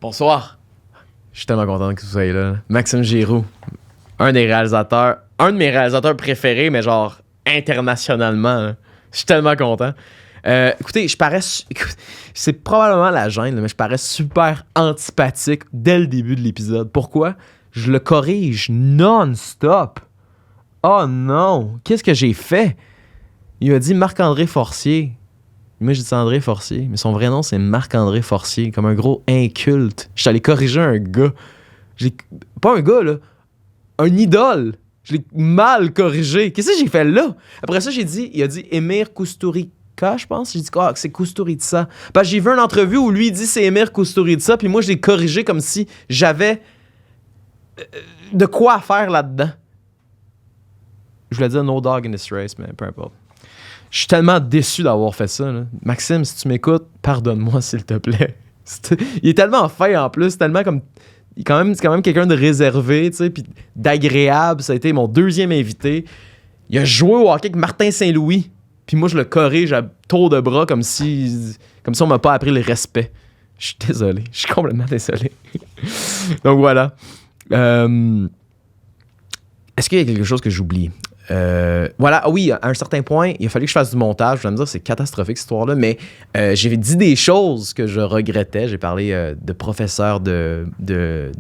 Bonsoir. Je suis tellement content que vous soyez là. Maxime Giroux, un de mes réalisateurs préférés, mais genre internationalement. Là. Je suis tellement content. Écoutez, c'est probablement la gêne, là, mais je parais super antipathique dès le début de l'épisode. Pourquoi? Je le corrige non-stop. Oh non! Qu'est-ce que j'ai fait? Il m'a dit Marc-André Forcier. Moi, j'ai dit André Forcier, mais son vrai nom, c'est Marc-André Forcier, comme un gros inculte. Je suis allé corriger un gars. Pas un gars, là. Un idole. Je l'ai mal corrigé. Qu'est-ce que j'ai fait là? Après ça, il a dit Émir Kusturica, je pense. J'ai dit que c'est Kusturica. Parce que j'ai vu une entrevue où lui, il dit c'est Émir Kusturica, puis moi, je l'ai corrigé comme si j'avais de quoi faire là-dedans. Je voulais dire no dog in this race, mais peu importe. Je suis tellement déçu d'avoir fait ça. Là. Maxime, si tu m'écoutes, pardonne-moi, s'il te plaît. Il est tellement fin en plus, tellement comme. C'est quand même quelqu'un de réservé, tu sais, puis d'agréable. Ça a été mon deuxième invité. Il a joué au hockey avec Martin Saint-Louis. Puis moi, je le corrige à tour de bras comme si on m'a pas appris le respect. Je suis désolé. Je suis complètement désolé. Donc voilà. Est-ce qu'il y a quelque chose que j'oublie? Voilà, oui, à un certain point, il a fallu que je fasse du montage. Vous allez me dire, c'est catastrophique cette histoire-là, mais j'ai dit des choses que je regrettais. J'ai parlé de professeurs de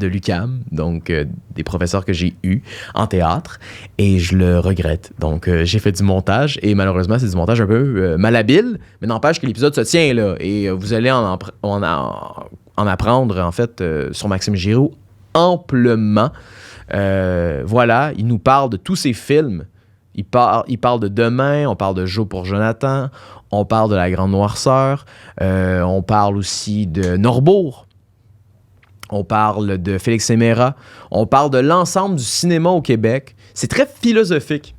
l'UQAM, donc des professeurs que j'ai eus en théâtre, et je le regrette. Donc, j'ai fait du montage, et malheureusement, c'est du montage un peu malhabile, mais n'empêche que l'épisode se tient là, et vous allez en apprendre, en fait, sur Maxime Giroux amplement. Voilà, il nous parle de tous ses films. Il parle de Demain, on parle de Joe pour Jonathan, on parle de La Grande Noirceur, on parle aussi de Norbourg, on parle de Félix Séméra, on parle de l'ensemble du cinéma au Québec. C'est très philosophique,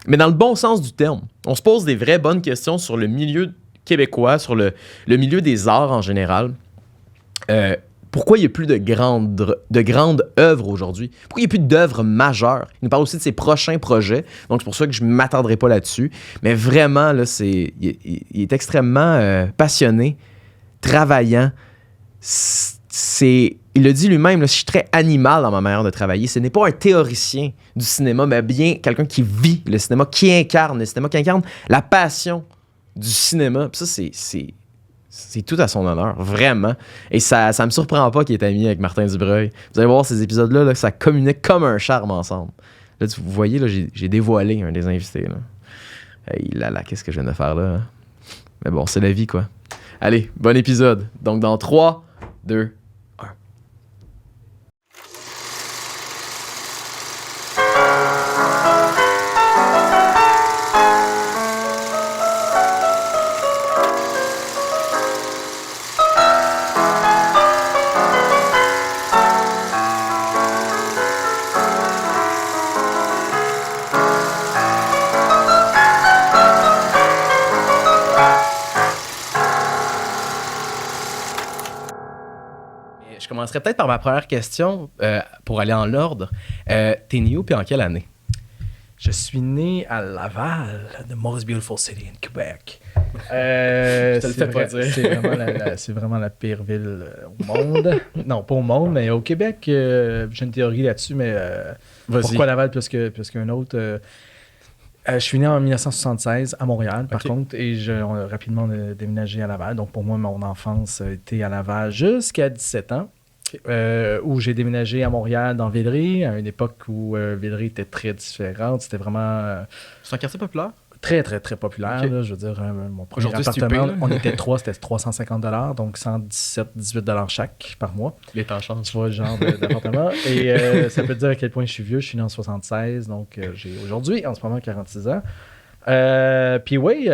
mais dans le bon sens du terme. On se pose des vraies bonnes questions sur le milieu québécois, sur le milieu des arts en général. Pourquoi il n'y a plus de grandes œuvres aujourd'hui? Pourquoi il n'y a plus d'œuvres majeures? Il nous parle aussi de ses prochains projets, donc c'est pour ça que je ne m'attendrai pas là-dessus. Mais vraiment, là, il est extrêmement passionné, travaillant. Il le dit lui-même, là, je suis très animal dans ma manière de travailler. Ce n'est pas un théoricien du cinéma, mais bien quelqu'un qui vit le cinéma, qui incarne le cinéma, qui incarne la passion du cinéma. Puis ça, c'est tout à son honneur, vraiment. Et ça me surprend pas qu'il est ami avec Martin Dubreuil. Vous allez voir ces épisodes-là, là, ça communique comme un charme ensemble. Là, vous voyez, là, j'ai dévoilé un des invités. Là. Hey, là, qu'est-ce que je viens de faire là? Hein? Mais bon, c'est la vie, quoi. Allez, bon épisode. Donc, dans 3, 2, 1. Je commencerai peut-être par ma première question pour aller en l'ordre. T'es né où puis en quelle année? Je suis né à Laval, the most beautiful city in Quebec. Je te le fais pas dire. C'est vraiment la pire ville au monde. Non, pas au monde, mais au Québec, j'ai une théorie là-dessus, mais pourquoi Laval plus qu'un autre? Je suis né en 1976 à Montréal, par contre, et on a rapidement déménagé à Laval. Donc, pour moi, mon enfance a été à Laval jusqu'à 17 ans, où j'ai déménagé à Montréal, dans Villeray, à une époque où Villeray était très différente. C'était vraiment... C'est un quartier populaire? Très, très, très populaire. Okay. Là, je veux dire, mon premier appartement, on était 3, c'était 350 $, donc 117-18 $ chaque par mois. Les temps changent. Tu vois le genre d'appartement. Et ça peut te dire à quel point je suis vieux. Je suis né en 76, donc j'ai aujourd'hui, en ce moment, 46 ans. Puis oui,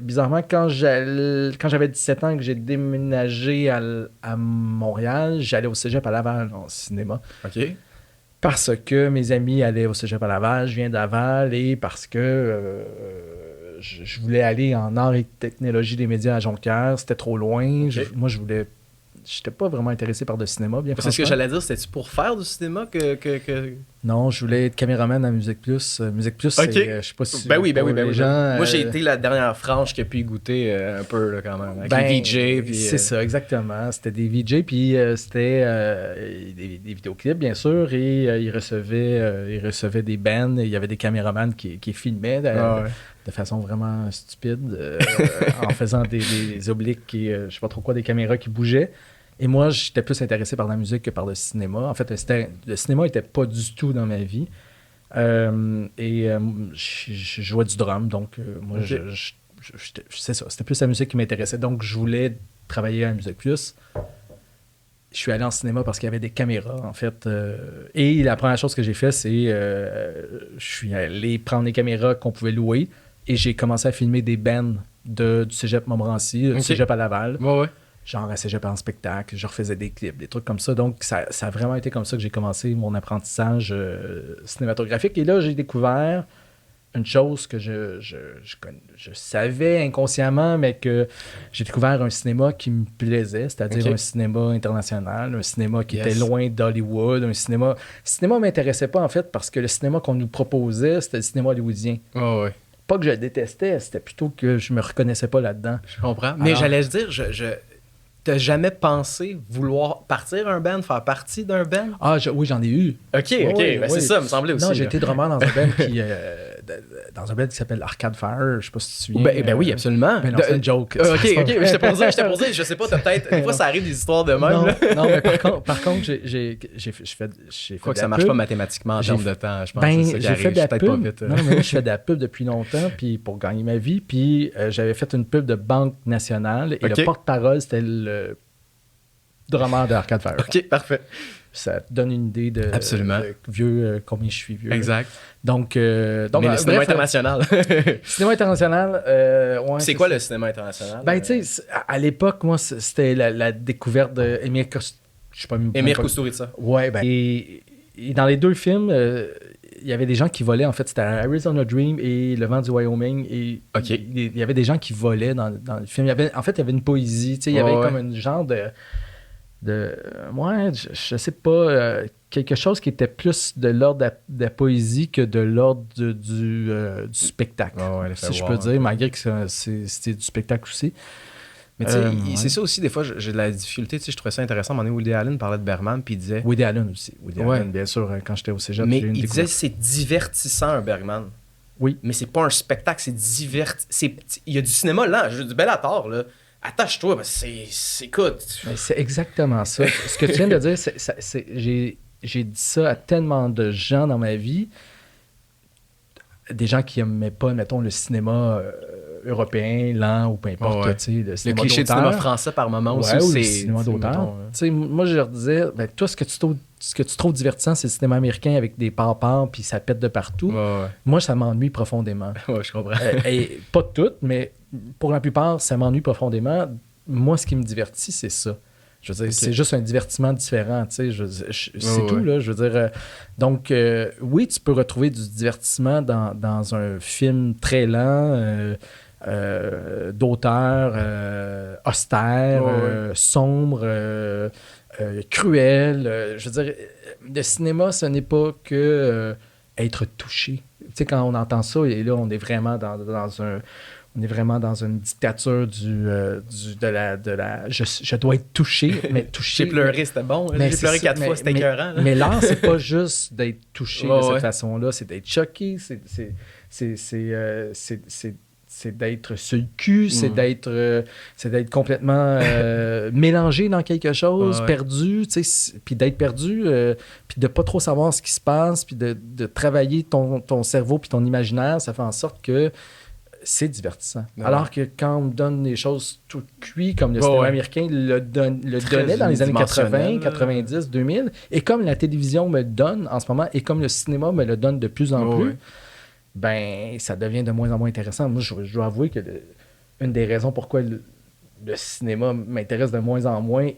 bizarrement, quand j'avais 17 ans et que j'ai déménagé à Montréal, j'allais au cégep à Laval, en cinéma. OK. Parce que mes amis allaient au cégep à Laval, je viens d'Aval, et parce que je voulais aller en art et technologie des médias à Jonquière, c'était trop loin. Okay. Moi, je voulais j'étais pas vraiment intéressé par le cinéma, bien C'est ce que j'allais dire, c'était-tu pour faire du cinéma que... Non, je voulais être caméraman à Musique Plus. Musique Plus, Ok. c'est, je sais pas si... Ben oui. les gens, Moi, j'ai été la dernière frange qui a pu y goûter un peu, là, quand même. Avec les VJ, puis... C'est ça, exactement. C'était des VJ, puis c'était des vidéoclips, bien sûr, et ils recevaient des bands, et il y avait des caméramans qui filmaient de façon vraiment stupide, en faisant des obliques et je sais pas trop quoi, des caméras qui bougeaient. Et moi, j'étais plus intéressé par la musique que par le cinéma. En fait, le cinéma n'était pas du tout dans ma vie. Je jouais du drum, donc moi, c'est ça. C'était plus la musique qui m'intéressait. Donc, je voulais travailler à Musique Plus. Je suis allé en cinéma parce qu'il y avait des caméras, en fait. Et la première chose que j'ai fait, c'est je suis allé prendre les caméras qu'on pouvait louer et j'ai commencé à filmer des bands du Cégep Montmorency, du Cégep à Laval. Ouais. Genre à Cégep en spectacle, je refaisais des clips, des trucs comme ça. Donc, ça a vraiment été comme ça que j'ai commencé mon apprentissage cinématographique. Et là, j'ai découvert une chose que je savais inconsciemment, mais que j'ai découvert un cinéma qui me plaisait, c'est-à-dire un cinéma international, un cinéma qui était loin d'Hollywood, un cinéma... Le cinéma m'intéressait pas, en fait, parce que le cinéma qu'on nous proposait, c'était le cinéma hollywoodien. Ouais. Pas que je le détestais, c'était plutôt que je me reconnaissais pas là-dedans. Je comprends. Mais j'allais dire, t'as jamais pensé vouloir partir un band, faire partie d'un band? Oui, j'en ai eu. OK. C'est ça, me semblait aussi. Non, j'ai été drummer dans un band qui s'appelle Arcade Fire. Je sais pas si tu te souviens. Ben oui, absolument. Ben non, c'est une joke. OK. J'étais pour dire, je sais pas, peut-être... Des fois, ça arrive des histoires de même. Non, mais par contre, j'ai fait Quoi que ça de la marche pub. pas mathématiquement en termes de temps, je pense. Ben, c'est ça qui j'ai arrive. fait de la Je suis peut-être pub. pas vite. Non, mais moi, je fais de la pub depuis longtemps puis pour gagner ma vie. Puis j'avais fait une pub de Banque Nationale et le porte-parole, c'était le drummer de Arcade Fire. OK, parfait. Ça te donne une idée de vieux, combien je suis vieux. Exact. Donc mais le cinéma international. Cinéma international, c'est quoi le cinéma international? Ben, tu sais, à l'époque, moi, c'était la découverte d'Emir Kusturica. Ouais, ben. Et dans les deux films, il y avait des gens qui volaient. En fait, c'était Arizona Dream et Le Vent du Wyoming. Et il y avait des gens qui volaient dans le film. Il y avait une poésie. Tu sais, il y avait comme un genre de je sais pas, quelque chose qui était plus de l'ordre de la poésie que de l'ordre du spectacle, si je peux dire, malgré que c'était du spectacle aussi. Mais tu sais, c'est ça aussi, des fois, j'ai de la difficulté, tu sais, je trouvais ça intéressant. À un moment donné, Woody Allen parlait de Bergman, puis il disait... Woody Allen aussi. Allen, bien sûr, quand j'étais au cégep. Mais il disait c'est divertissant, un Bergman. Oui. Mais c'est pas un spectacle, c'est divertissant. Il y a du cinéma là, je dis Bellator, là. Attache-toi, écoute. C'est exactement ça. Ce que tu viens de dire, j'ai dit ça à tellement de gens dans ma vie. Des gens qui n'aimaient pas, mettons, le cinéma européen, lent ou peu importe. Le cliché du cinéma français par moment aussi. Ou le cinéma d'auteur. Moi, je leur disais, toi, ce que tu trouves divertissant, c'est le cinéma américain avec des pam-pam puis ça pète de partout. Moi, ça m'ennuie profondément. Je comprends. Et pas toutes, mais pour la plupart, ça m'ennuie profondément. Moi, ce qui me divertit, c'est ça. Je veux dire, c'est juste un divertissement différent, tu sais. C'est tout, là. Je veux dire, donc, oui, tu peux retrouver du divertissement dans un film très lent, d'auteur, austère, sombre, cruel. Je veux dire, le cinéma, ce n'est pas que être touché. Tu sais, quand on entend ça, et là, on est vraiment dans une dictature je dois être touché, mais touché. J'ai pleuré, c'était bon. J'ai pleuré 4 fois, c'était écœurant. Mais l'art, c'est pas juste d'être touché de cette façon-là, c'est d'être choqué, c'est d'être sur le cul, c'est d'être complètement mélangé dans quelque chose, perdu, puis d'être perdu, puis de pas trop savoir ce qui se passe, puis de travailler ton cerveau puis ton imaginaire, ça fait en sorte que c'est divertissant. Alors que quand on me donne des choses tout cuites, comme le cinéma américain le donnait dans les années 80, 90, 2000, et comme la télévision me le donne en ce moment, et comme le cinéma me le donne de plus en plus, ben ça devient de moins en moins intéressant. Moi, je dois avouer que une des raisons pourquoi le cinéma m'intéresse de moins en moins,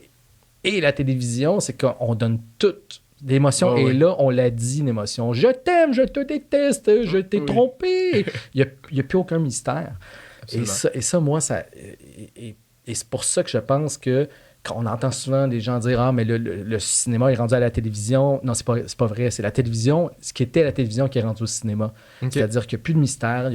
et la télévision, c'est qu'on donne toute l'émotion, et là, on l'a dit, l'émotion. Je t'aime, je te déteste, je t'ai trompé. Il n'y a plus aucun mystère. Et ça, moi, et c'est pour ça que je pense que on entend souvent des gens dire « Ah, mais le cinéma est rendu à la télévision. » Non, c'est pas vrai. C'est la télévision, ce qui était la télévision qui est rendu au cinéma. Okay. C'est-à-dire qu'il n'y a plus de mystère.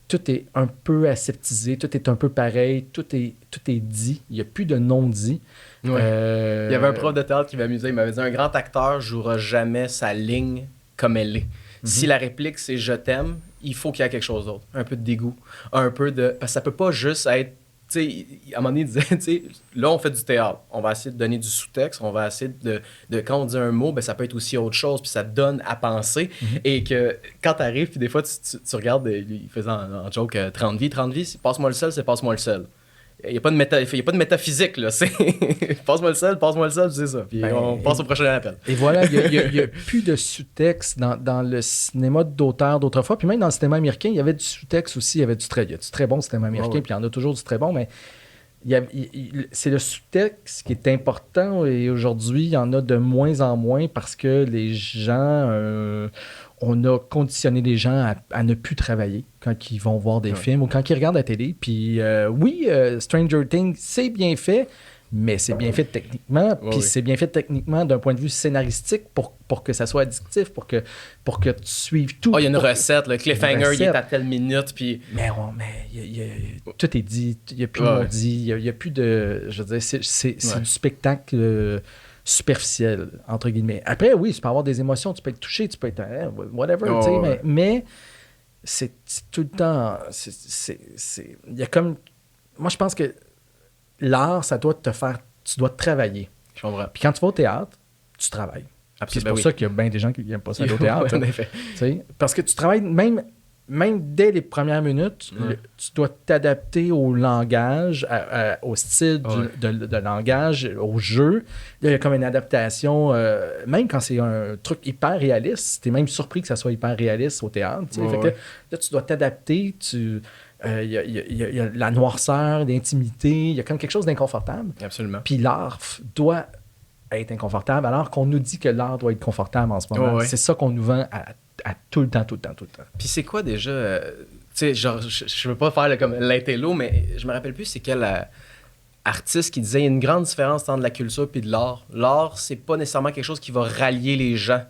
Tout est un peu aseptisé. Tout est un peu pareil. Tout est dit. Il n'y a plus de non-dit. Ouais. Il y avait un prof de théâtre qui m'amusait. Il m'avait dit « Un grand acteur jouera jamais sa ligne comme elle est. Si la réplique, c'est « Je t'aime », il faut qu'il y ait quelque chose d'autre. Un peu de dégoût. Un peu de... Parce que ça peut pas juste être... Tu sais, à un moment donné, il disait, tu sais, là, on fait du théâtre. On va essayer de donner du sous-texte. On va essayer de quand on dit un mot, ben, ça peut être aussi autre chose. Puis ça te donne à penser. Et que quand t'arrives, puis des fois, tu regardes, il faisait en joke 30 vies, passe-moi le seul, c'est passe-moi le seul. Il n'y a pas de métaphysique, là. C'est passe-moi le seul, c'est ça. Puis on passe au prochain appel. Et voilà, il n'y a plus de sous-texte dans le cinéma d'auteur d'autrefois. Puis même dans le cinéma américain, il y avait du sous-texte aussi. Il y a du très bon cinéma américain, puis il y en a toujours du très bon, mais c'est le sous-texte qui est important. Et aujourd'hui, il y en a de moins en moins parce que les gens... on a conditionné les gens à ne plus travailler quand ils vont voir des films ou quand ils regardent la télé. Puis oui, Stranger Things, c'est bien fait, mais c'est bien fait techniquement. Puis c'est bien fait techniquement d'un point de vue scénaristique pour que ça soit addictif, pour que tu suives tout. Il y a une recette, le cliffhanger, il est à telle minute. Puis... Mais tout est dit, il n'y a plus de non dit, il n'y a plus de... Je veux dire, c'est du spectacle... superficiel, entre guillemets. Après, oui, tu peux avoir des émotions, tu peux être touché, tu peux être... whatever, tu sais, mais c'est tout le temps... Il y a comme... Moi, je pense que l'art, ça doit te faire... Tu dois travailler. Je comprends. Puis quand tu vas au théâtre, tu travailles. Puis c'est pour ça qu'il y a bien des gens qui n'aiment pas ça aller au théâtre. En effet. Parce que tu travailles même dès les premières minutes, tu dois t'adapter au langage, au style de langage, au jeu. Là, il y a comme une adaptation, même quand c'est un truc hyper réaliste, tu es même surpris que ça soit hyper réaliste au théâtre. Fait que là, tu dois t'adapter, il y a la noirceur, l'intimité, il y a comme quelque chose d'inconfortable. Absolument. Puis l'art doit être inconfortable, alors qu'on nous dit que l'art doit être confortable en ce moment. C'est ça qu'on nous vend à tout le temps. Puis c'est quoi déjà... tu sais, genre, je veux pas faire comme l'intello, mais je me rappelle plus c'est quel artiste qui disait il y a une grande différence entre la culture et de l'art. L'art, c'est pas nécessairement quelque chose qui va rallier les gens.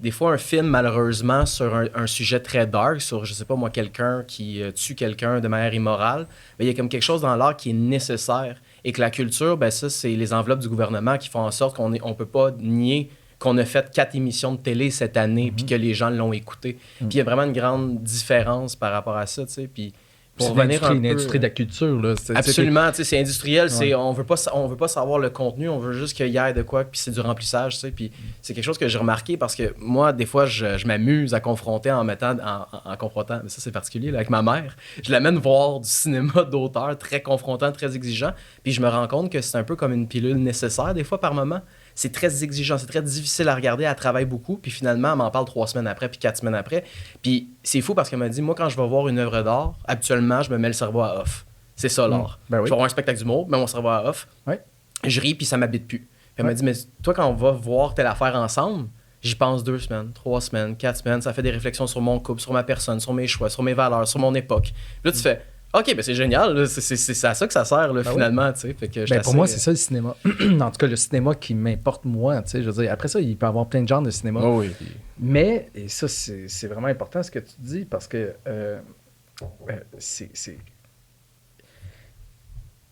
Des fois, un film, malheureusement, sur un sujet très dark, sur, je sais pas moi, quelqu'un qui tue quelqu'un de manière immorale, ben, il y a comme quelque chose dans l'art qui est nécessaire. Et que la culture, ben ça, c'est les enveloppes du gouvernement qui font en sorte qu'on peut pas nier qu'on a fait 4 émissions de télé cette année puis que les gens l'ont écouté. Puis il y a vraiment une grande différence par rapport à ça, tu sais. Puis pour revenir une industrie de la culture, là. Absolument, tu sais, c'est industriel. On veut pas savoir le contenu, on veut juste qu'il y ait de quoi, puis c'est du remplissage, tu sais. Puis c'est quelque chose que j'ai remarqué parce que moi, des fois, je m'amuse à confronter en confrontant, mais ça c'est particulier, là, avec ma mère. Je l'amène voir du cinéma d'auteur très confrontant, très exigeant, puis je me rends compte que c'est un peu comme une pilule nécessaire des fois par moment. C'est très exigeant, c'est très difficile à regarder, elle travaille beaucoup, puis finalement, elle m'en parle 3 semaines après, puis 4 semaines après. Puis c'est fou parce qu'elle m'a dit, moi, quand je vais voir une œuvre d'art, habituellement, je me mets le cerveau à off. C'est ça, l'art. Ben oui. Je vais voir un spectacle d'humour, je mets mon cerveau à off. Ouais. Je ris, puis ça m'habite plus. Puis elle m'a dit, mais toi, quand on va voir telle affaire ensemble, j'y pense 2 semaines, 3 semaines, 4 semaines, ça fait des réflexions sur mon couple, sur ma personne, sur mes choix, sur mes valeurs, sur mon époque. Puis là, tu fais... OK, ben c'est génial, là. C'est à ça que ça sert, là, finalement, tu sais. Fait que pour moi, c'est ça le cinéma. En tout cas, le cinéma qui m'importe moi, tu sais. Je veux dire, après ça, il peut y avoir plein de genres de cinéma. Oh oui. Mais, et ça, c'est vraiment important ce que tu dis, parce que c'est... Tu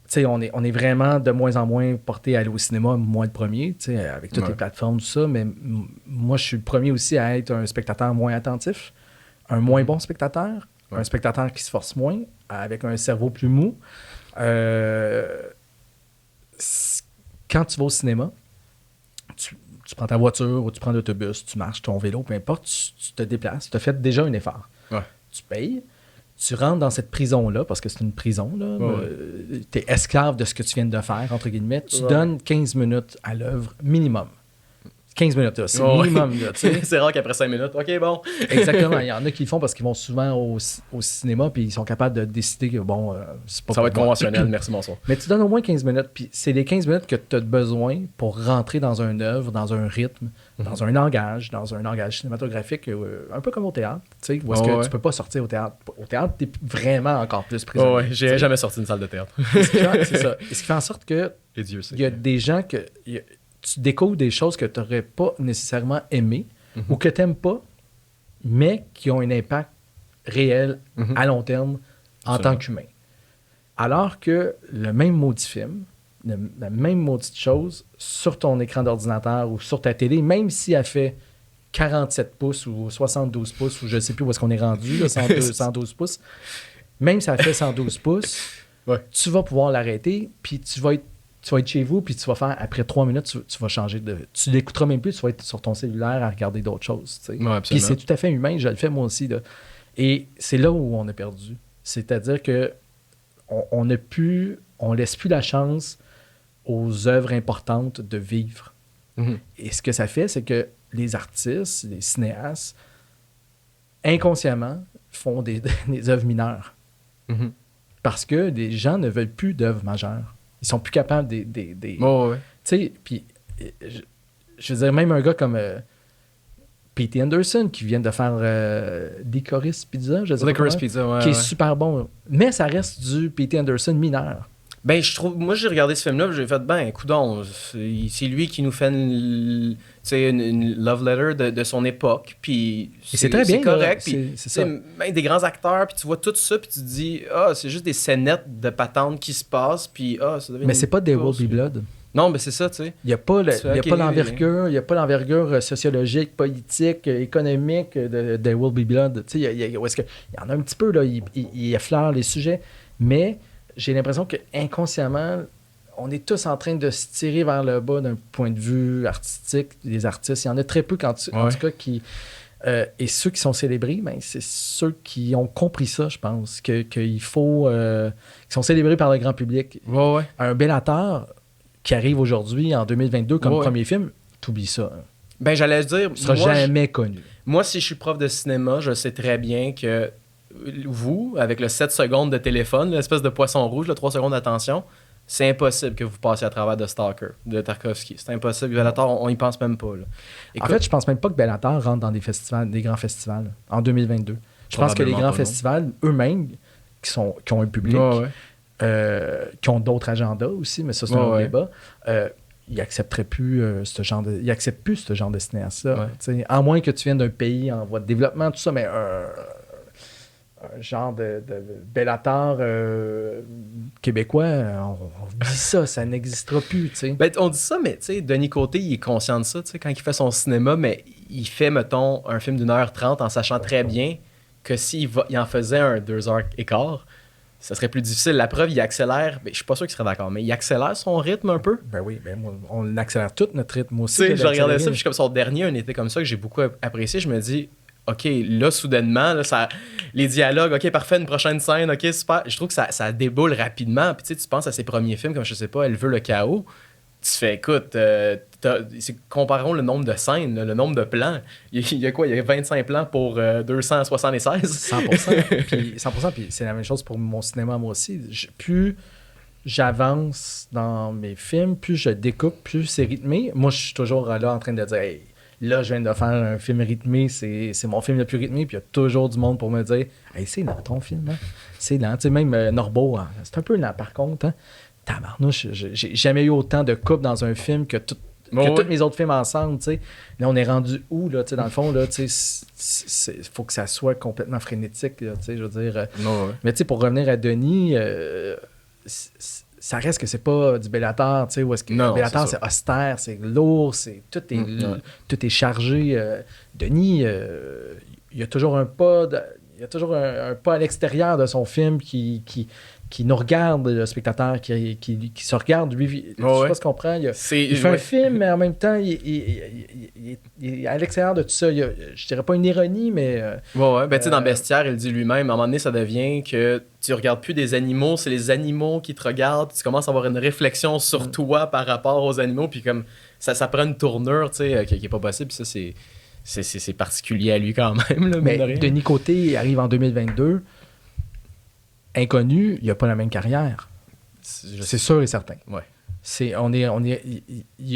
sais, on est vraiment de moins en moins porté à aller au cinéma, moi le premier, tu sais, avec toutes les plateformes, tout ça. Mais moi, je suis le premier aussi à être un spectateur moins attentif, un moins bon spectateur. Un spectateur qui se force moins, avec un cerveau plus mou. Quand tu vas au cinéma, tu prends ta voiture ou tu prends l'autobus, tu marches, ton vélo, peu importe, tu te déplaces, tu as fait déjà un effort. Ouais. Tu payes, tu rentres dans cette prison-là, parce que c'est une prison, tu es esclave de ce que tu viens de faire, entre guillemets, tu donnes 15 minutes à l'œuvre minimum. 15 minutes, là, c'est le minimum. Là, c'est rare qu'après 5 minutes, OK, bon. Exactement. Il y en a qui le font parce qu'ils vont souvent au cinéma puis ils sont capables de décider que, bon, c'est pas ça va être conventionnel, merci, bonsoir. Mais tu donnes au moins 15 minutes, puis c'est les 15 minutes que tu as besoin pour rentrer dans une œuvre, dans un rythme, dans un langage cinématographique, un peu comme au théâtre, tu sais, où est-ce que tu peux pas sortir au théâtre. Au théâtre, tu es vraiment encore plus prisonnier. Ouais, j'ai jamais sorti d'une salle de théâtre. C'est ça. Et ce qui fait en sorte que Et Dieu sait. il y a des gens que... tu découvres des choses que tu n'aurais pas nécessairement aimées ou que tu n'aimes pas, mais qui ont un impact réel à long terme en tant qu'humain. Alors que le même maudit film, la même maudite chose sur ton écran d'ordinateur ou sur ta télé, même si elle fait 47 pouces ou 72 pouces, ou je ne sais plus où est-ce qu'on est rendu, là, 112 pouces, même si elle fait 112 pouces, tu vas pouvoir l'arrêter, puis tu vas être chez vous, puis tu vas faire, après 3 minutes, tu vas changer de... Tu l'écouteras même plus, tu vas être sur ton cellulaire à regarder d'autres choses. Puis c'est tout à fait humain, je le fais moi aussi. Là. Et c'est là où on a perdu. C'est-à-dire que on laisse plus la chance aux œuvres importantes de vivre. Et ce que ça fait, c'est que les artistes, les cinéastes, inconsciemment, font des œuvres mineures. Parce que les gens ne veulent plus d'œuvres majeures. Ils sont plus capables des... Tu sais, puis je veux dire, même un gars comme P.T. Anderson qui vient de faire Licorice Pizza, je sais pas Licorice Pizza, qui est super bon. Mais ça reste du P.T. Anderson mineur. Ben, je trouve... Moi, j'ai regardé ce film-là, j'ai fait, coudonc, c'est lui qui nous fait une love letter de son époque, puis c'est très bien. C'est correct, puis c'est ça. Même des grands acteurs, puis tu vois tout ça, puis tu te dis, c'est juste des scénettes de patentes qui se passent, puis ça devient... Mais c'est pas There Will Be Blood. Non, mais c'est ça, tu sais. Il n'y a pas l'envergure sociologique, politique, économique de There Will Be Blood. Tu sais, il y en a un petit peu, là, il effleure les sujets, mais j'ai l'impression qu'inconsciemment, on est tous en train de se tirer vers le bas d'un point de vue artistique, des artistes. Il y en a très peu, en tout cas, qui... et ceux qui sont célébrés, ben, c'est ceux qui ont compris ça, je pense, qu'il faut... qui sont célébrés par le grand public. Un Bellator qui arrive aujourd'hui, en 2022, comme premier film, t'oublies ça. Hein. Ben, j'allais dire... Tu seras jamais connu. Moi, si je suis prof de cinéma, je sais très bien que vous, avec le 7 secondes de téléphone, l'espèce de poisson rouge, le 3 secondes d'attention, c'est impossible que vous passiez à travers de Stalker, de Tarkovsky. C'est impossible. Bellator, on y pense même pas. Là. Écoute, en fait, je pense même pas que Bellator rentre dans des grands festivals en 2022. Je pense que les grands festivals, eux-mêmes, qui ont un public, qui ont d'autres agendas aussi, mais ça, c'est un autre débat, ils n'accepteraient plus ce genre de cinéaste-là. À moins que tu viennes d'un pays en voie de développement, tout ça, mais un genre de Bellator québécois, on dit ça n'existera plus, tu sais. Ben, on dit ça, mais tu sais, Denis Côté, il est conscient de ça, tu sais, quand il fait son cinéma, mais il fait, mettons, un film d'1h30 en sachant très bien que s'il en faisait un 2h15, ça serait plus difficile. La preuve, il accélère, ben, je suis pas sûr qu'il serait d'accord, mais il accélère son rythme un peu. Ben oui, moi, on accélère tout notre rythme. Moi aussi, je regardais ça, puis je suis comme son dernier, un été comme ça, que j'ai beaucoup apprécié, je me dis... OK, là, soudainement, là, les dialogues, OK, parfait, une prochaine scène, OK, super. Je trouve que ça déboule rapidement. Puis tu penses à ses premiers films, comme je sais pas, Elle veut le chaos. Tu fais, écoute, comparons le nombre de scènes, là, le nombre de plans. Il y a quoi? Il y a 25 plans pour 276? 100%. Puis c'est la même chose pour mon cinéma, moi aussi. Plus j'avance dans mes films, plus je découpe, plus c'est rythmé. Moi, je suis toujours là en train de dire, hey, là, je viens de faire un film rythmé, c'est mon film le plus rythmé, puis il y a toujours du monde pour me dire « Hey, c'est lent ton film, hein? C'est lent. » Tu sais, même Norbeau, hein, c'est un peu lent par contre. Hein? Tabarnouche, j'ai jamais eu autant de coupes dans un film que tous mes autres films ensemble. Tu sais. Là, on est rendu où, là, tu sais, dans le fond, là, tu sais, faut que ça soit complètement frénétique, là, tu sais, je veux dire. Mais tu sais, pour revenir à Denis, ça reste que c'est pas du Bellator, tu sais, où est-ce que Bellator, c'est austère, c'est lourd, tout est chargé. Denis, il y a toujours un pas à l'extérieur de son film qui qui nous regarde, le spectateur, qui se regarde, lui, je sais pas ce qu'on comprend. Il fait un film, mais en même temps, il est à l'extérieur de tout ça. Je dirais pas une ironie, mais... Ben tu sais, dans Bestiaire, il dit lui-même, à un moment donné, ça devient que tu regardes plus des animaux, c'est les animaux qui te regardent, puis tu commences à avoir une réflexion sur toi par rapport aux animaux, puis comme ça prend une tournure, tu sais, qui est pas possible, puis ça, c'est particulier à lui quand même. Là, mais Denis Côté arrive en 2022... Inconnu, il n'a pas la même carrière. C'est sûr et certain. Ouais. Il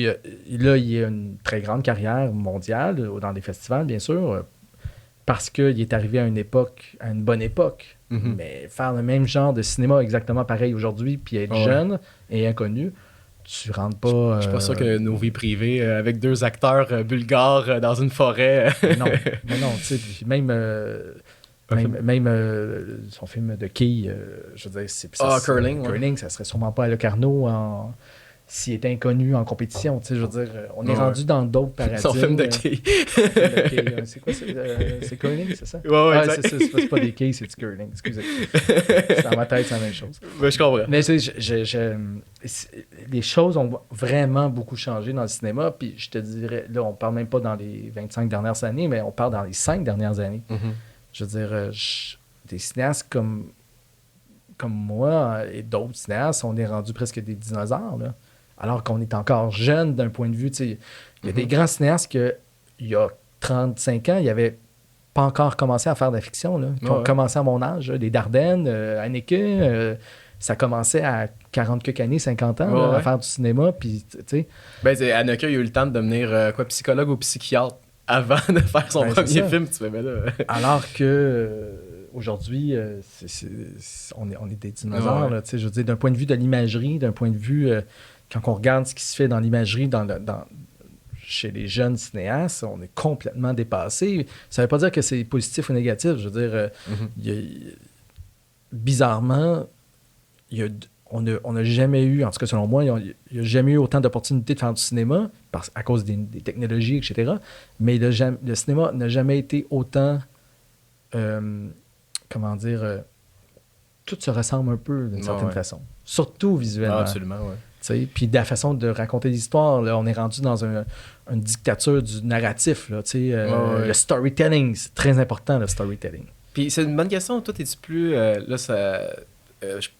a une très grande carrière mondiale, dans des festivals, bien sûr, parce qu'il est arrivé à une bonne époque. Mm-hmm. Mais faire le même genre de cinéma exactement pareil aujourd'hui, puis être jeune et inconnu, tu rentres pas... Je suis pas sûr que nos vies privées, avec 2 acteurs bulgares dans une forêt... non, tu sais, même... Même son film de quilles, je veux dire, Curling. Curling, ça serait sûrement pas à Locarno s'il était inconnu en compétition. Tu sais, je veux dire, on est rendu dans d'autres paradigmes. Son film de quilles. C'est quoi, c'est Curling, c'est ça? Ouais, c'est pas des quilles, c'est du curling, excusez. C'est dans ma tête, c'est la même chose. Mais je comprends. Mais les choses ont vraiment beaucoup changé dans le cinéma, puis je te dirais, là, on parle même pas dans les 25 dernières années, mais on parle dans les 5 dernières années. Mm-hmm. Je veux dire, des cinéastes comme moi et d'autres cinéastes, on est rendu presque des dinosaures, là. Alors qu'on est encore jeune d'un point de vue. Il y a des grands cinéastes qui, il y a 35 ans, ils n'avaient pas encore commencé à faire de la fiction, là, qui ont commencé à mon âge. Les Dardenne, Haneke, ça commençait à 40 quelques années, 50 ans, à faire du cinéma. Puis, Haneke, il a eu le temps de devenir psychologue ou psychiatre avant de faire son premier film, tu fais, mais là... Alors que aujourd'hui, on est des dinosaures. Là, je veux dire, d'un point de vue de l'imagerie, d'un point de vue, quand on regarde ce qui se fait dans l'imagerie chez les jeunes cinéastes, on est complètement dépassé. Ça ne veut pas dire que c'est positif ou négatif. Je veux dire, bizarrement, on n'a jamais eu, en tout cas selon moi, il n'y a jamais eu autant d'opportunités de faire du cinéma à cause des technologies, etc. Mais le cinéma n'a jamais été autant, comment dire, tout se ressemble un peu d'une certaine façon. Surtout visuellement. Absolument, oui. Puis de la façon de raconter l'histoire, là, on est rendu dans une dictature du narratif. Là, le storytelling, c'est très important, le storytelling. Puis c'est une bonne question. Toi, es-tu plus...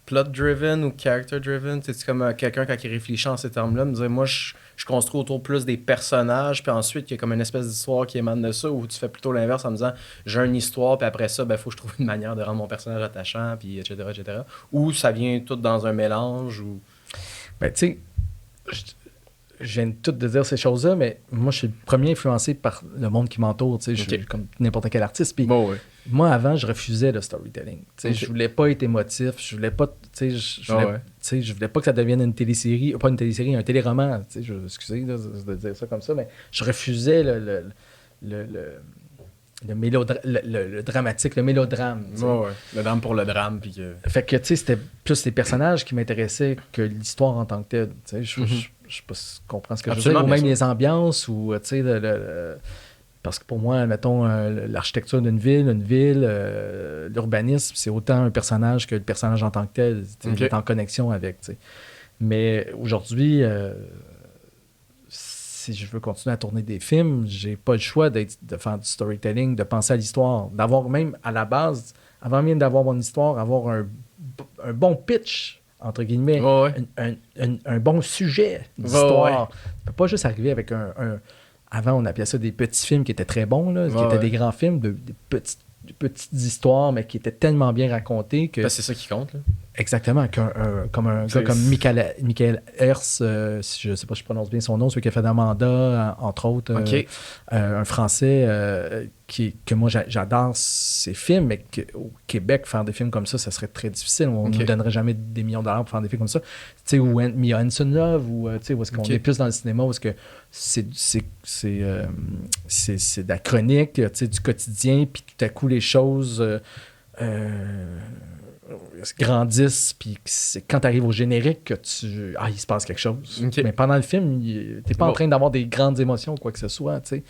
plot-driven ou character-driven? C'est comme quelqu'un quand il réfléchit en ces termes-là, me dire, moi, je construis autour plus des personnages, puis ensuite, il y a comme une espèce d'histoire qui émane de ça, ou tu fais plutôt l'inverse en me disant, j'ai une histoire, puis après ça, il faut que je trouve une manière de rendre mon personnage attachant, puis etc., etc. Ou ça vient tout dans un mélange, ou... Ben, tu sais, je viens tout de dire ces choses-là, mais moi, je suis le premier influencé par le monde qui m'entoure, tu sais, je suis comme n'importe quel artiste, puis... Moi, avant, je refusais le storytelling. Je voulais pas être émotif. Je voulais pas... je voulais pas que ça devienne une télésérie. Pas une télésérie, un téléroman. Excusez de dire ça comme ça, mais je refusais le dramatique, le mélodrame. Le drame pour le drame. Puis Fait que, tu sais, c'était plus les personnages qui m'intéressaient que l'histoire en tant que telle. Je sais pas si tu comprends ce que je veux dire. Ou même les ambiances, ou, tu sais, parce que pour moi, mettons, l'architecture d'une ville, l'urbanisme, c'est autant un personnage que le personnage en tant que tel. Il est en connexion avec. T'sais. Mais aujourd'hui, si je veux continuer à tourner des films, j'ai pas le choix de faire du storytelling, de penser à l'histoire, d'avoir même à la base, avant même d'avoir mon histoire, avoir un bon pitch, entre guillemets, un bon sujet d'histoire. Tu peux pas juste arriver avec Avant, on appelait ça des petits films qui étaient très bons, là, qui étaient des grands films, des petites histoires, mais qui étaient tellement bien racontées que... c'est ça qui compte, là. Exactement, comme un gars comme Michael Hers, je ne sais pas si je prononce bien son nom, celui qui a fait Amanda, entre autres, un Français que moi j'adore ses films, mais qu'au Québec, faire des films comme ça serait très difficile. On ne nous donnerait jamais des millions de dollars pour faire des films comme ça. Tu sais, ou Mia Hansen Love, ou où est-ce qu'on est plus dans le cinéma, où est-ce que c'est de la chronique, tu sais, du quotidien, puis tout à coup les choses grandissent, puis c'est quand tu arrives au générique que il se passe quelque chose. Mais pendant le film, t'es pas en train d'avoir des grandes émotions ou quoi que ce soit, tu sais.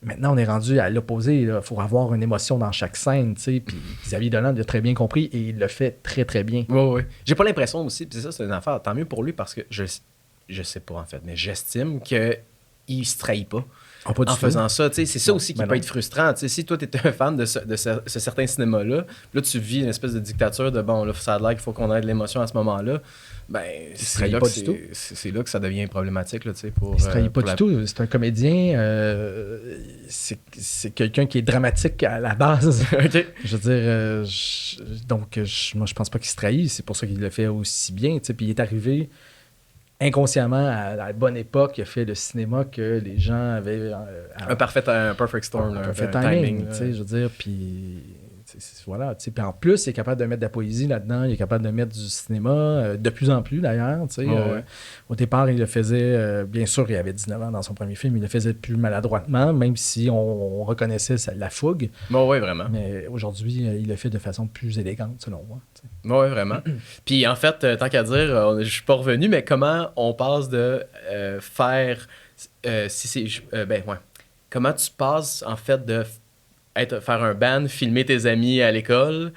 Maintenant, on est rendu à l'opposé. Il faut avoir une émotion dans chaque scène, tu sais. Puis Xavier Dolan l'a très bien compris et il le fait très, très bien. Oui. J'ai pas l'impression aussi, puis c'est ça, c'est une affaire. Tant mieux pour lui parce que je sais pas, en fait, mais j'estime qu'il se trahit pas. Pas du en tout. faisant ça, tu sais, c'est ça Non, aussi qui ben peut non. être frustrant. Tu sais, si toi, tu es un fan de ce certain cinéma-là, puis là, tu vis une espèce de dictature de bon, là, ça a l'air qu'il faut qu'on ait de l'émotion à ce moment-là, ben, c'est là, c'est là que ça devient problématique, là, tu sais, pour. Il se trahit pas pour du tout. C'est un comédien. C'est quelqu'un qui est dramatique à la base. OK. Je veux dire, moi, je pense pas qu'il se trahit. C'est pour ça qu'il le fait aussi bien. Tu sais. Puis il est arrivé inconsciemment à la bonne époque. Il a fait le cinéma que les gens avaient. Un perfect storm, un un perfect timing. timing. Tu sais, je veux dire, puis. Voilà, tu sais, puis en plus, il est capable de mettre de la poésie là-dedans, il est capable de mettre du cinéma, de plus en plus d'ailleurs. Tu sais, ouais. Au départ, il le faisait, bien sûr, il avait 19 ans dans son premier film, il le faisait plus maladroitement, même si on reconnaissait la fougue. Oui, vraiment. Mais aujourd'hui, il le fait de façon plus élégante, selon moi. Tu sais. Oui, vraiment. Puis en fait, tant qu'à dire, je suis pas revenu, mais comment on passe de faire. Comment tu passes, en fait, de faire un band, filmer tes amis à l'école,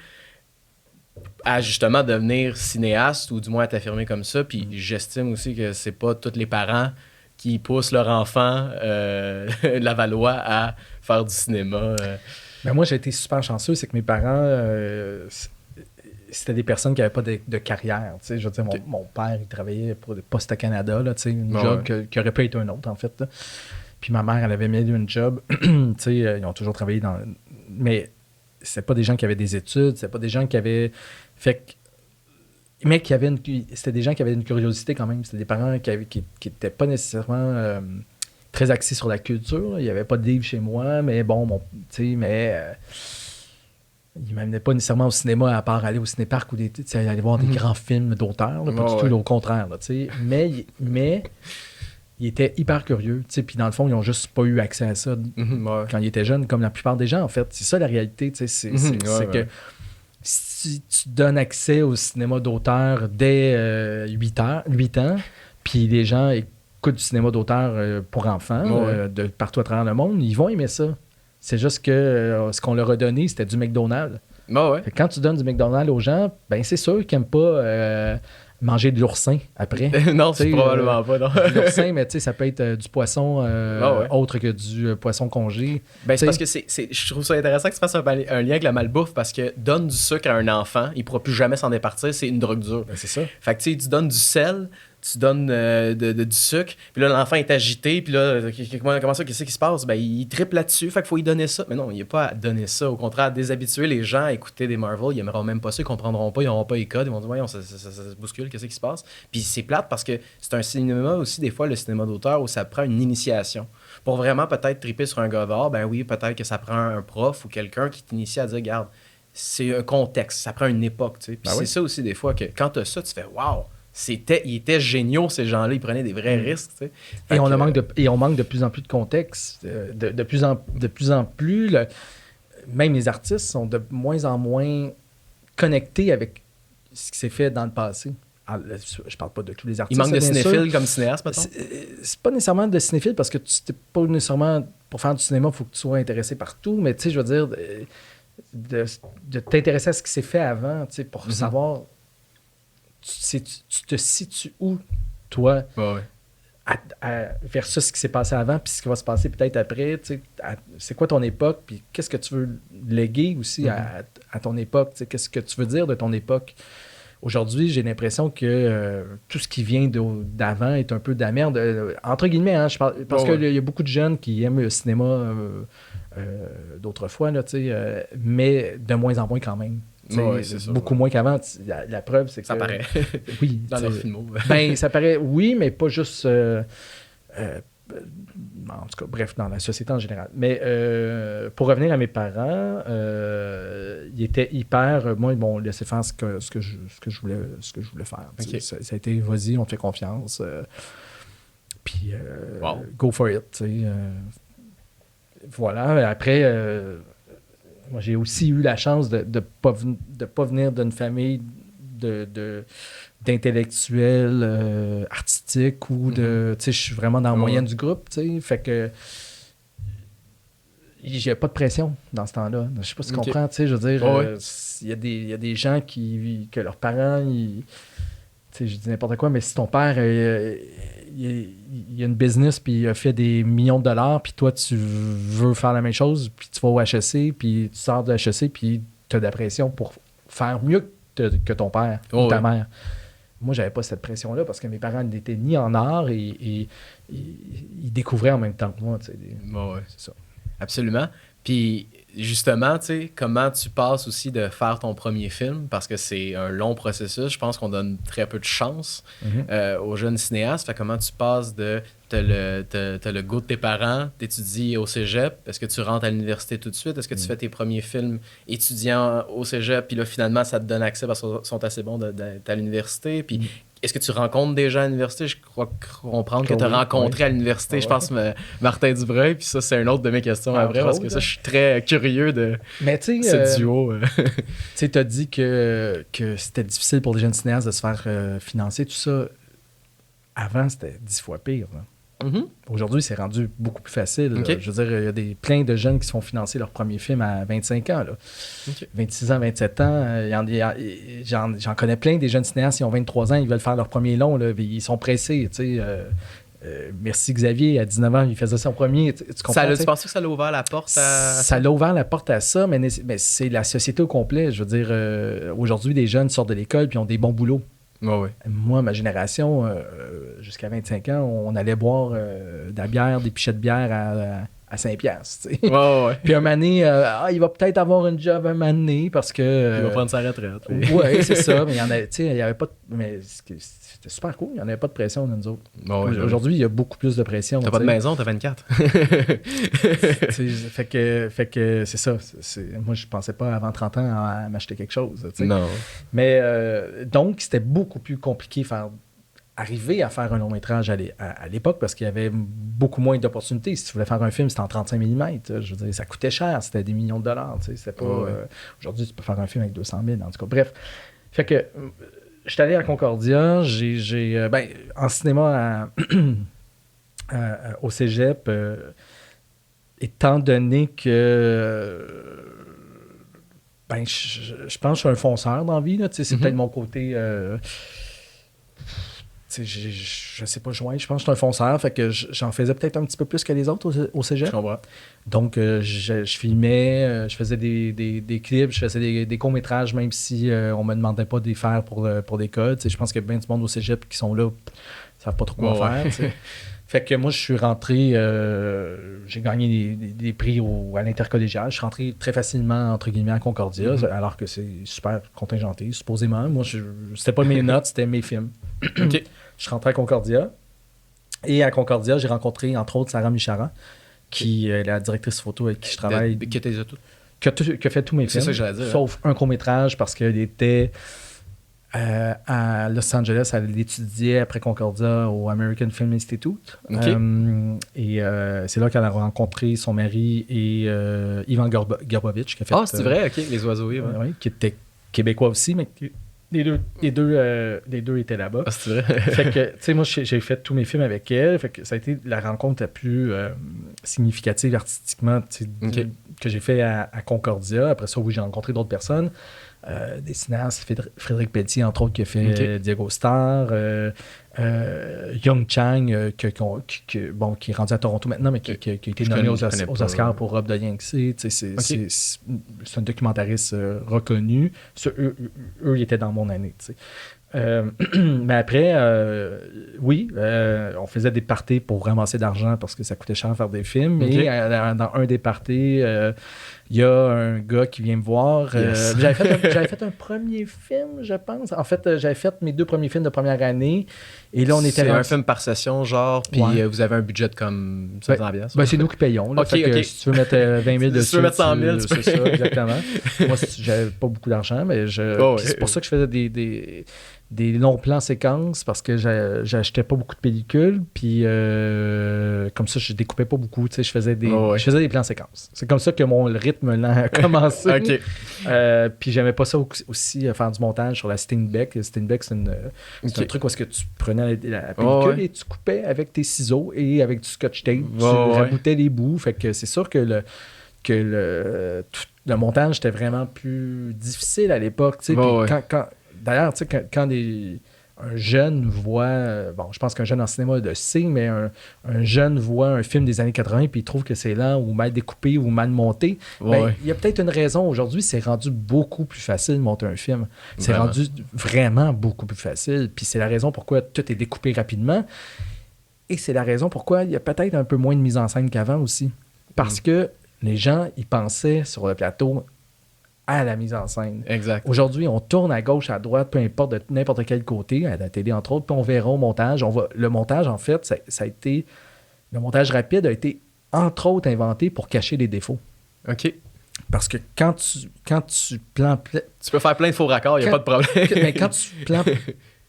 à justement devenir cinéaste, ou du moins à t'affirmer comme ça. Puis j'estime aussi que c'est pas tous les parents qui poussent leur enfant de la Valois à faire du cinéma. Ben moi, j'ai été super chanceux, c'est que mes parents, c'était des personnes qui n'avaient pas de carrière. Tu sais, je veux dire, mon père, il travaillait pour Poste Canada, là, tu sais, une job qui aurait pu être un autre, en fait. Là. Puis ma mère, elle avait mis une job. Tu sais, ils ont toujours travaillé dans... Mais c'était pas des gens qui avaient des études, c'était pas des gens qui avaient... Fait que... Mais c'était des gens qui avaient une curiosité quand même. C'était des parents qui étaient pas nécessairement très axés sur la culture. Là. Il n'y avait pas de livres chez moi, mais bon, tu sais, mais... Ils m'amenaient pas nécessairement au cinéma à part aller au cinéparc ou aller voir des grands films d'auteurs. Là, pas du tout, là, au contraire. Là, tu sais. Mais ils étaient hyper curieux. Puis dans le fond, ils n'ont juste pas eu accès à ça quand ils étaient jeunes, comme la plupart des gens, en fait. C'est ça la réalité. C'est que si tu donnes accès au cinéma d'auteur dès 8 ans, puis les gens écoutent du cinéma d'auteur pour enfants de partout à travers le monde, ils vont aimer ça. C'est juste que ce qu'on leur a donné, c'était du McDonald's. Quand tu donnes du McDonald's aux gens, ben c'est sûr qu'ils n'aiment pas manger de l'oursin après. Non, c'est probablement pas. Non. De l'oursin, mais tu sais, ça peut être du poisson autre que du poisson congé. Ben, c'est parce que je trouve ça intéressant que tu fasses un lien avec la malbouffe, parce que donne du sucre à un enfant, il ne pourra plus jamais s'en départir, c'est une drogue dure. Ben, c'est ça. Fait que tu sais, tu donnes du sel, tu donnes du sucre, puis là, l'enfant est agité, puis là, comment ça, qu'est-ce qui se passe? Ben, il triple là-dessus, fait qu'il faut lui donner ça. Mais non, il n'y a pas à donner ça. Au contraire, à déshabituer les gens à écouter des Marvel, ils n'aimeront même pas ça, ils comprendront pas, ils n'auront pas les codes, ils vont dire, voyons, ça se bouscule, qu'est-ce qui se passe? Puis c'est plate parce que c'est un cinéma aussi, des fois, le cinéma d'auteur, où ça prend une initiation. Pour vraiment peut-être triper sur un gars d'art, ben oui, peut-être que ça prend un prof ou quelqu'un qui t'initie à dire, regarde, c'est un contexte, ça prend une époque, tu sais. Puis c'est ça aussi, des fois, que quand tu as ça, tu fais, waouh! Ils étaient géniaux, ces gens-là. Ils prenaient des vrais risques. Tu sais. Et on manque de plus en plus de contexte. De plus en plus, même les artistes sont de moins en moins connectés avec ce qui s'est fait dans le passé. Alors, je parle pas de tous les artistes. Il manque de cinéphiles comme cinéaste, mettons? C'est pas nécessairement de cinéphiles parce que tu n'es pas nécessairement... Pour faire du cinéma, il faut que tu sois intéressé partout. Mais tu sais, je veux dire, de t'intéresser à ce qui s'est fait avant, tu sais, pour savoir... Tu te situes où, toi, versus ce qui s'est passé avant, puis ce qui va se passer peut-être après. C'est quoi ton époque, puis qu'est-ce que tu veux léguer aussi à ton époque? Qu'est-ce que tu veux dire de ton époque? Aujourd'hui, j'ai l'impression que tout ce qui vient d'avant est un peu de la merde. Entre guillemets, hein, parce qu'il y a beaucoup de jeunes qui aiment le cinéma d'autrefois, là, mais de moins en moins quand même. C'est beaucoup moins qu'avant. La preuve, c'est que... Ça paraît. Oui. Dans leurs films. Ben, ça paraît, oui, mais pas juste... en tout cas, bref, dans la société en général. Mais pour revenir à mes parents, ils étaient hyper... Moi, ils m'ont laissé faire ce que je voulais faire. Okay. Ça a été, vas-y, on te fait confiance. Puis, go for it. Voilà. Après... moi, j'ai aussi eu la chance de ne pas venir d'une famille d'intellectuels artistiques, ou de... Tu sais, je suis vraiment dans la moyenne du groupe, tu sais. Fait que il n'y a pas de pression dans ce temps-là. Je sais pas si tu comprends, tu sais, je veux dire, il y a des gens que leurs parents, tu sais, je dis n'importe quoi, mais si ton père, il a une business, puis il a fait des millions de dollars, puis toi, tu veux faire la même chose, puis tu vas au HEC, puis tu sors de HEC, puis tu as de la pression pour faire mieux que ton père ou ta mère. Moi, j'avais pas cette pression-là parce que mes parents n'étaient ni en art et ils découvraient en même temps que moi. Tu sais, c'est ça. Absolument. Puis, justement, tu sais, comment tu passes aussi de faire ton premier film, parce que c'est un long processus. Je pense qu'on donne très peu de chance aux jeunes cinéastes. Fait comment tu passes de... T'as le goût de tes parents, t'étudies au cégep. Est-ce que tu rentres à l'université tout de suite? Est-ce que tu fais tes premiers films étudiants au cégep? Puis là, finalement, ça te donne accès parce qu'ils sont assez bons d'être à l'université. Puis est-ce que tu rencontres des gens à l'université? Je crois comprendre que tu as rencontré à l'université, je pense, Martin Dubreuil. Puis ça, c'est une autre de mes questions après, parce que ça, je suis très curieux de ce duo. Tu sais, tu as dit que c'était difficile pour les jeunes cinéastes de se faire financer. Tout ça, avant, c'était 10 fois pire. Aujourd'hui, c'est rendu beaucoup plus facile. Je veux dire, il y a plein de jeunes qui se font financer leur premier film à 25 ans. 26 ans, 27 ans. J'en connais plein des jeunes cinéastes, ils ont 23 ans, ils veulent faire leur premier long. Là, ils sont pressés. Merci Xavier, à 19 ans, il faisait son premier. Tu comprends, tu penses que ça l'a ouvert la porte à... Ça l'a ouvert la porte à ça, mais c'est la société au complet. Je veux dire, aujourd'hui, des jeunes sortent de l'école et ont des bons boulots. Moi, ma génération, jusqu'à 25 ans, on allait boire de la bière, des pichets de bière à 5 piastres. Puis un moment donné, il va peut-être avoir une job un moment donné parce que... il va prendre sa retraite. Oui, c'est ça. Mais il y avait pas mais c'était super cool. Il n'y en avait pas de pression dans nous autres. Aujourd'hui, il y a beaucoup plus de pression. T'as pas de maison, t'as 24. Fait que c'est ça. Moi, je pensais pas avant 30 ans à m'acheter quelque chose. Non. Mais donc, c'était beaucoup plus compliqué arriver à faire un long métrage à l'époque parce qu'il y avait beaucoup moins d'opportunités. Si tu voulais faire un film, c'était en 35 mm. Je veux dire, ça coûtait cher. C'était des millions de dollars. C'était pas, aujourd'hui, tu peux faire un film avec 200 000. En tout cas, bref. Fait que je suis allé à Concordia. En cinéma au cégep, étant donné que je pense que je suis un fonceur dans la vie. Là, c'est peut-être mon côté... je sais pas joindre, je pense que je suis un fonceur, fait que j'en faisais peut-être un petit peu plus que les autres au cégep. Je comprends. Donc, je filmais, je faisais des clips, je faisais des courts-métrages, même si on me demandait pas de les faire pour des codes. Je pense qu'il y a bien du monde au cégep qui sont là, ne savent pas trop quoi faire. Fait que moi, je suis rentré, j'ai gagné des prix à l'intercollégial. Je suis rentré très facilement, entre guillemets, à Concordia, alors que c'est super contingenté, supposément. Moi, c'était pas mes notes, c'était mes films. Je suis rentré à Concordia. Et à Concordia, j'ai rencontré, entre autres, Sarah Michara, qui est la directrice photo avec qui je travaille. Qui a fait tous mes films. C'est ça que j'allais dire. Sauf un court-métrage, parce qu'elle était à Los Angeles. Elle étudiait après Concordia au American Film Institute. Et c'est là qu'elle a rencontré son mari et Ivan Garbovitch. Qui a fait, c'est vrai, les oiseaux, oui. Qui était québécois aussi, mais les deux étaient là-bas. C'est vrai. Fait que, tu sais, moi, j'ai fait tous mes films avec elle. Fait que ça a été la rencontre la plus significative artistiquement que j'ai fait à Concordia. Après ça, oui, j'ai rencontré d'autres personnes. Des cinéastes, Frédéric Pelletier, entre autres, qui a fait Diego Star. Young Chang, qui est rendu à Toronto maintenant, mais qui a été nommé aux Oscars pour Rob de Yangtze. C'est un documentariste reconnu. Eux, ils étaient dans mon année. Mais après, on faisait des parties pour ramasser d'argent parce que ça coûtait cher faire des films. Et dans un des parties, il y a un gars qui vient me voir. J'avais fait un premier film, je pense. En fait, j'avais fait mes 2 premiers films de première année. Et là, on était... C'est un film par session, genre, puis vous avez un budget de comme 500 $. C'est nous qui payons. Là, si tu veux mettre 20 000 dessus, si tu veux mettre 100 000, c'est ça, exactement. Moi, j'avais pas beaucoup d'argent, mais c'est pour ça que je faisais des longs plans séquences parce que j'achetais pas beaucoup de pellicules, puis comme ça, je découpais pas beaucoup, je faisais des plans séquences. C'est comme ça que mon rythme lent a commencé. Puis j'aimais pas ça aussi, faire du montage sur la Steenbeck. Steenbeck, c'est un truc où est-ce que tu prenais la pellicule et tu coupais avec tes ciseaux et avec du scotch tape, tu raboutais les bouts. Fait que c'est sûr que que le montage était vraiment plus difficile à l'époque. Tu sais, d'ailleurs, tu sais, quand un jeune voit... bon, je pense qu'un jeune en cinéma a de signe, mais un jeune voit un film des années 80 puis il trouve que c'est lent ou mal découpé ou mal monté. Ben, il y a peut-être une raison. Aujourd'hui, c'est rendu beaucoup plus facile de monter un film. C'est rendu vraiment beaucoup plus facile. Puis c'est la raison pourquoi tout est découpé rapidement. Et c'est la raison pourquoi il y a peut-être un peu moins de mise en scène qu'avant aussi. Parce que les gens, ils pensaient sur le plateau à la mise en scène. Exact. Aujourd'hui, on tourne à gauche, à droite, peu importe de n'importe quel côté, à la télé entre autres, puis on verra au montage. Le montage, en fait, ça a été... Le montage rapide a été, entre autres, inventé pour cacher les défauts. OK. Parce que quand tu plans... Tu peux faire plein de faux raccords, il n'y a pas de problème. Mais quand tu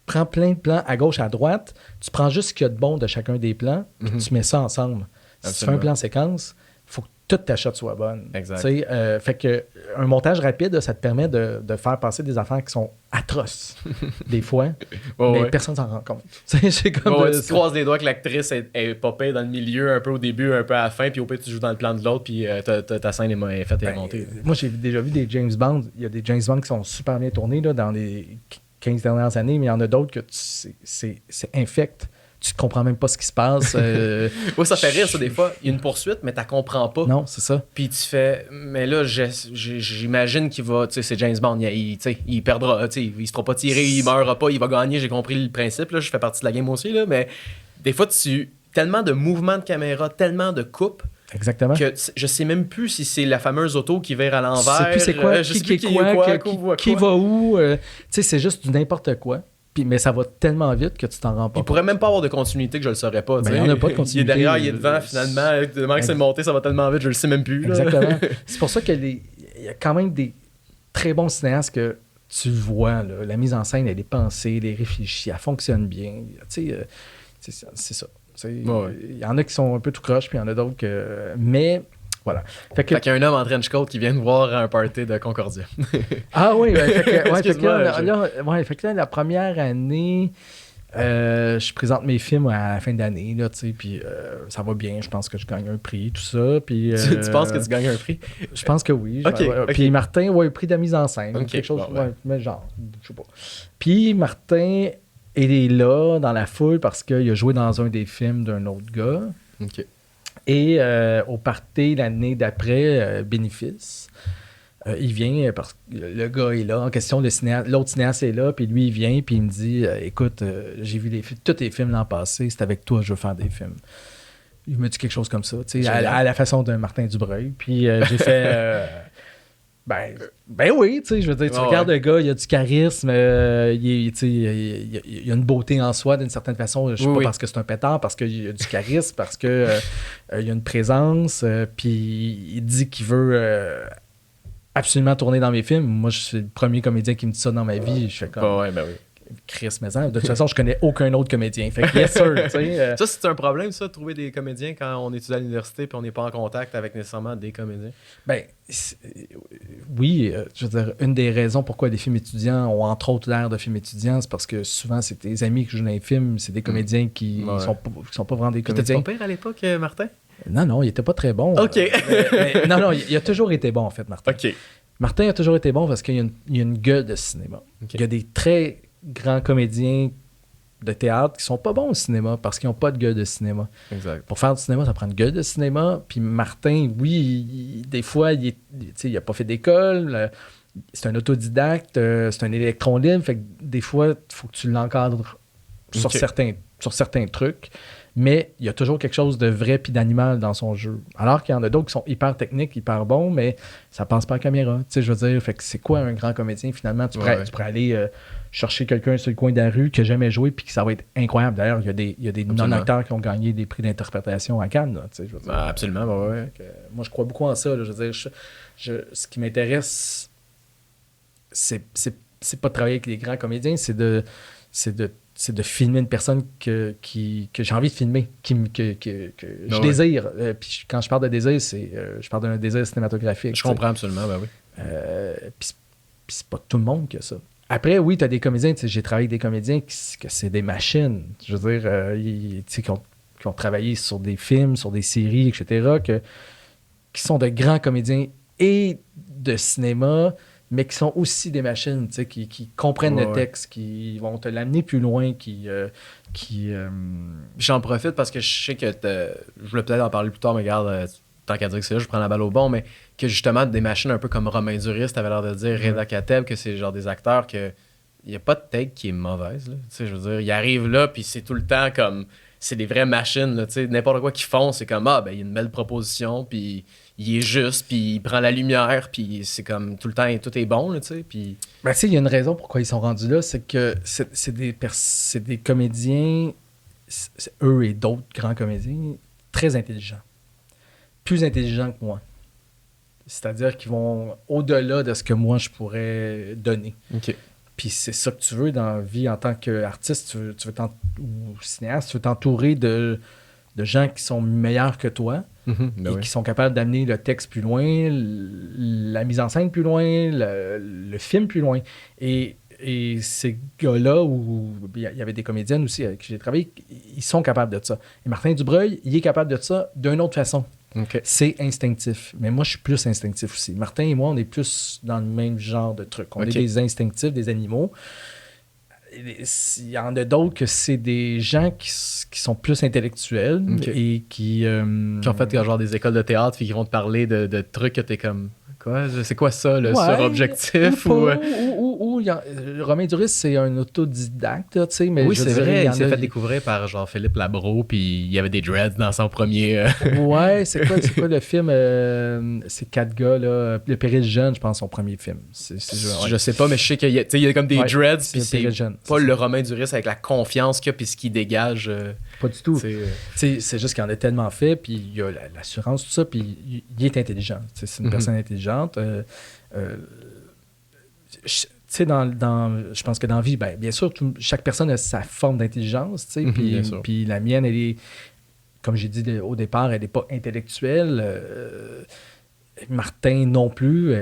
prends plein de plans à gauche, à droite, tu prends juste ce qu'il y a de bon de chacun des plans, puis tu mets ça ensemble. Si tu fais un plan séquence, il faut que toute ta shot soit bonne. Exact. Fait que un montage rapide, ça te permet de faire passer des affaires qui sont atroces, des fois, mais personne s'en rend compte. C'est comme tu croises les doigts que l'actrice est popée dans le milieu, un peu au début, un peu à la fin, puis au pire, tu joues dans le plan de l'autre, puis ta scène est faite et montée. Moi, j'ai déjà vu des James Bond. Il y a des James Bond qui sont super bien tournés là, dans les 15 dernières années, mais il y en a d'autres que c'est infect. Tu ne comprends même pas ce qui se passe. Oui, ça fait rire, ça, des fois. Il y a une poursuite, mais tu ne comprends pas. Non, c'est ça. Puis tu fais... Mais là, j'imagine qu'il va... Tu sais, c'est James Bond. Il perdra. Il ne se fera pas tirer, il ne meurra pas, il va gagner. J'ai compris le principe. Là, je fais partie de la game aussi. Là, mais des fois, tellement de mouvements de caméra, tellement de coupes... Exactement. Que je sais même plus si c'est la fameuse auto qui vire à l'envers. Je sais plus c'est quoi, qui va où. Tu sais, c'est juste du n'importe quoi. Mais ça va tellement vite que tu t'en rends pas. Il pourrait même pas avoir de continuité que je le saurais pas. Il n'y en a pas de continuité. Il est derrière, il est devant, finalement. Demain que c'est monté, ça va tellement vite, je le sais même plus. Là. Exactement. C'est pour ça qu'il y a quand même des très bons cinéastes que tu le vois. Là, la mise en scène, elle est pensée, elle est réfléchie, elle fonctionne bien. Tu sais, c'est ça. Il y en a qui sont un peu tout croche, puis il y en a d'autres que... Mais... Voilà. Fait qu'il y a un homme en trench coat qui vient de voir un party de Concordia. Ah oui, fait que là, la première année, je présente mes films à la fin d'année, là, tu sais, puis ça va bien, je pense que je gagne un prix, tout ça, puis... Tu penses que tu gagnes un prix? Je pense que oui. Okay. Puis Martin, prix de la mise en scène, quelque chose, mais genre, je sais pas. Puis Martin, il est là, dans la foule, parce qu'il a joué dans un des films d'un autre gars. OK. Et au party l'année d'après, Bénéfice, il vient parce que le gars est là. En question, l'autre cinéaste est là, puis lui, il vient, puis il me dit écoute, j'ai vu tous tes films l'an passé, c'est avec toi que je veux faire des films. Il me dit quelque chose comme ça, tu sais, à la façon d'un Martin Dubreuil. Puis j'ai fait ben oui, tu sais, je veux dire, tu regardes le gars, il a du charisme, il a une beauté en soi d'une certaine façon, je sais pas parce que c'est un pétard, parce qu'il a du charisme, parce que il a une présence, puis il dit qu'il veut absolument tourner dans mes films. Moi, je suis le premier comédien qui me dit ça dans ma vie, je fais comme... Chris Maison. De toute façon, je connais aucun autre comédien. Fait que yes sir, tu sais. Ça, c'est un problème, ça, de trouver des comédiens quand on étudie à l'université et on n'est pas en contact avec nécessairement des comédiens? Ben, oui, je veux dire, une des raisons pourquoi les films étudiants ont entre autres l'air de films étudiants, c'est parce que souvent, c'est tes amis qui jouent dans les films, c'est des comédiens qui sont pas vraiment des comédiens. T'étais pas pire à l'époque, Martin? Non, il était pas très bon. OK. Non, il a toujours été bon, en fait, Martin. OK. Martin a toujours été bon parce qu'il y a une gueule de cinéma. Okay. Il y a des très grands comédiens de théâtre qui sont pas bons au cinéma parce qu'ils n'ont pas de gueule de cinéma. Exact. Pour faire du cinéma, ça prend une gueule de cinéma. Puis Martin, oui, des fois, il n'a pas fait d'école. C'est un autodidacte. C'est un électron libre. Fait que des fois, il faut que tu l'encadres sur certains trucs. Mais il y a toujours quelque chose de vrai puis d'animal dans son jeu. Alors qu'il y en a d'autres qui sont hyper techniques, hyper bons, mais ça passe pas à la caméra. Tu sais, je veux dire, fait que c'est quoi un grand comédien finalement? Tu pourrais aller chercher quelqu'un sur le coin de la rue qui n'a jamais joué puis que ça va être incroyable. D'ailleurs, il y a des non-acteurs qui ont gagné des prix d'interprétation à Cannes. Là, tu sais, je veux dire. Absolument, ouais. Moi, je crois beaucoup en ça. Là, je veux dire, ce qui m'intéresse, c'est pas de travailler avec les grands comédiens, c'est de filmer une personne que j'ai envie de filmer, que je désire. Puis quand je parle de désir, je parle d'un désir cinématographique. Je comprends absolument, ben oui. Puis c'est pas tout le monde qui a ça. Après, oui, tu as des comédiens, j'ai travaillé avec des comédiens que c'est des machines. Je veux dire, qui ont travaillé sur des films, sur des séries, etc., que qui sont de grands comédiens et de cinéma, mais qui sont aussi des machines, tu sais, qui comprennent le texte, qui vont te l'amener plus loin, J'en profite parce que je sais que je voulais peut-être en parler plus tard, mais regarde, tant qu'à dire que c'est là, je prends la balle au bon, mais que justement, des machines un peu comme Romain Duris, t'avais l'air de dire, Reda Kateb, que c'est genre des acteurs que il n'y a pas de take qui est mauvaise, là. Tu sais, je veux dire, ils arrivent là, puis c'est tout le temps comme... C'est des vraies machines, là, tu sais. N'importe quoi qu'ils font, c'est comme, il y a une belle proposition, puis il est juste, puis il prend la lumière, puis c'est comme tout le temps, tout est bon, là, tu sais. Puis... Ben, tu sais, il y a une raison pourquoi ils sont rendus là, c'est que c'est des comédiens, eux et d'autres grands comédiens, très intelligents. Plus intelligents que moi. C'est-à-dire qu'ils vont au-delà de ce que moi, je pourrais donner. OK. Puis c'est ça que tu veux dans la vie en tant qu'artiste, tu veux ou cinéaste, tu veux t'entourer de gens qui sont meilleurs que toi et qui sont capables d'amener le texte plus loin, la mise en scène plus loin, le film plus loin. Et ces gars-là, où il y avait des comédiennes aussi avec qui j'ai travaillé, ils sont capables de ça. Et Martin Dubreuil, il est capable de ça d'une autre façon. Okay. C'est instinctif. Mais moi, je suis plus instinctif aussi. Martin et moi, on est plus dans le même genre de truc. On est des instinctifs, des animaux. Il y en a d'autres que c'est des gens qui sont plus intellectuels et qui en fait, il y a genre des écoles de théâtre puis qui vont te parler de trucs que t'es comme... Quoi? C'est quoi ça, le sur-objectif? Ou Romain Duris, c'est un autodidacte, tu sais, mais oui, c'est vrai, il s'est fait découvrir par genre Philippe Labro, puis il y avait des dreads dans son premier... Ouais, c'est quoi le film? C'est 4 gars, là, Le Péril jeune, je pense, son premier film. Je sais pas, mais je sais qu'il y a comme des dreads, puis c'est pas le Romain Duris avec la confiance qu'il a, puis ce qu'il dégage. Pas du tout. C'est juste qu'il en a tellement fait, puis il y a l'assurance, tout ça, puis il est intelligent. C'est une personne intelligente. Tu sais, je pense que dans la vie, ben, bien sûr, chaque personne a sa forme d'intelligence, tu sais, puis la mienne, elle est, comme j'ai dit au départ, elle n'est pas intellectuelle. Martin non plus.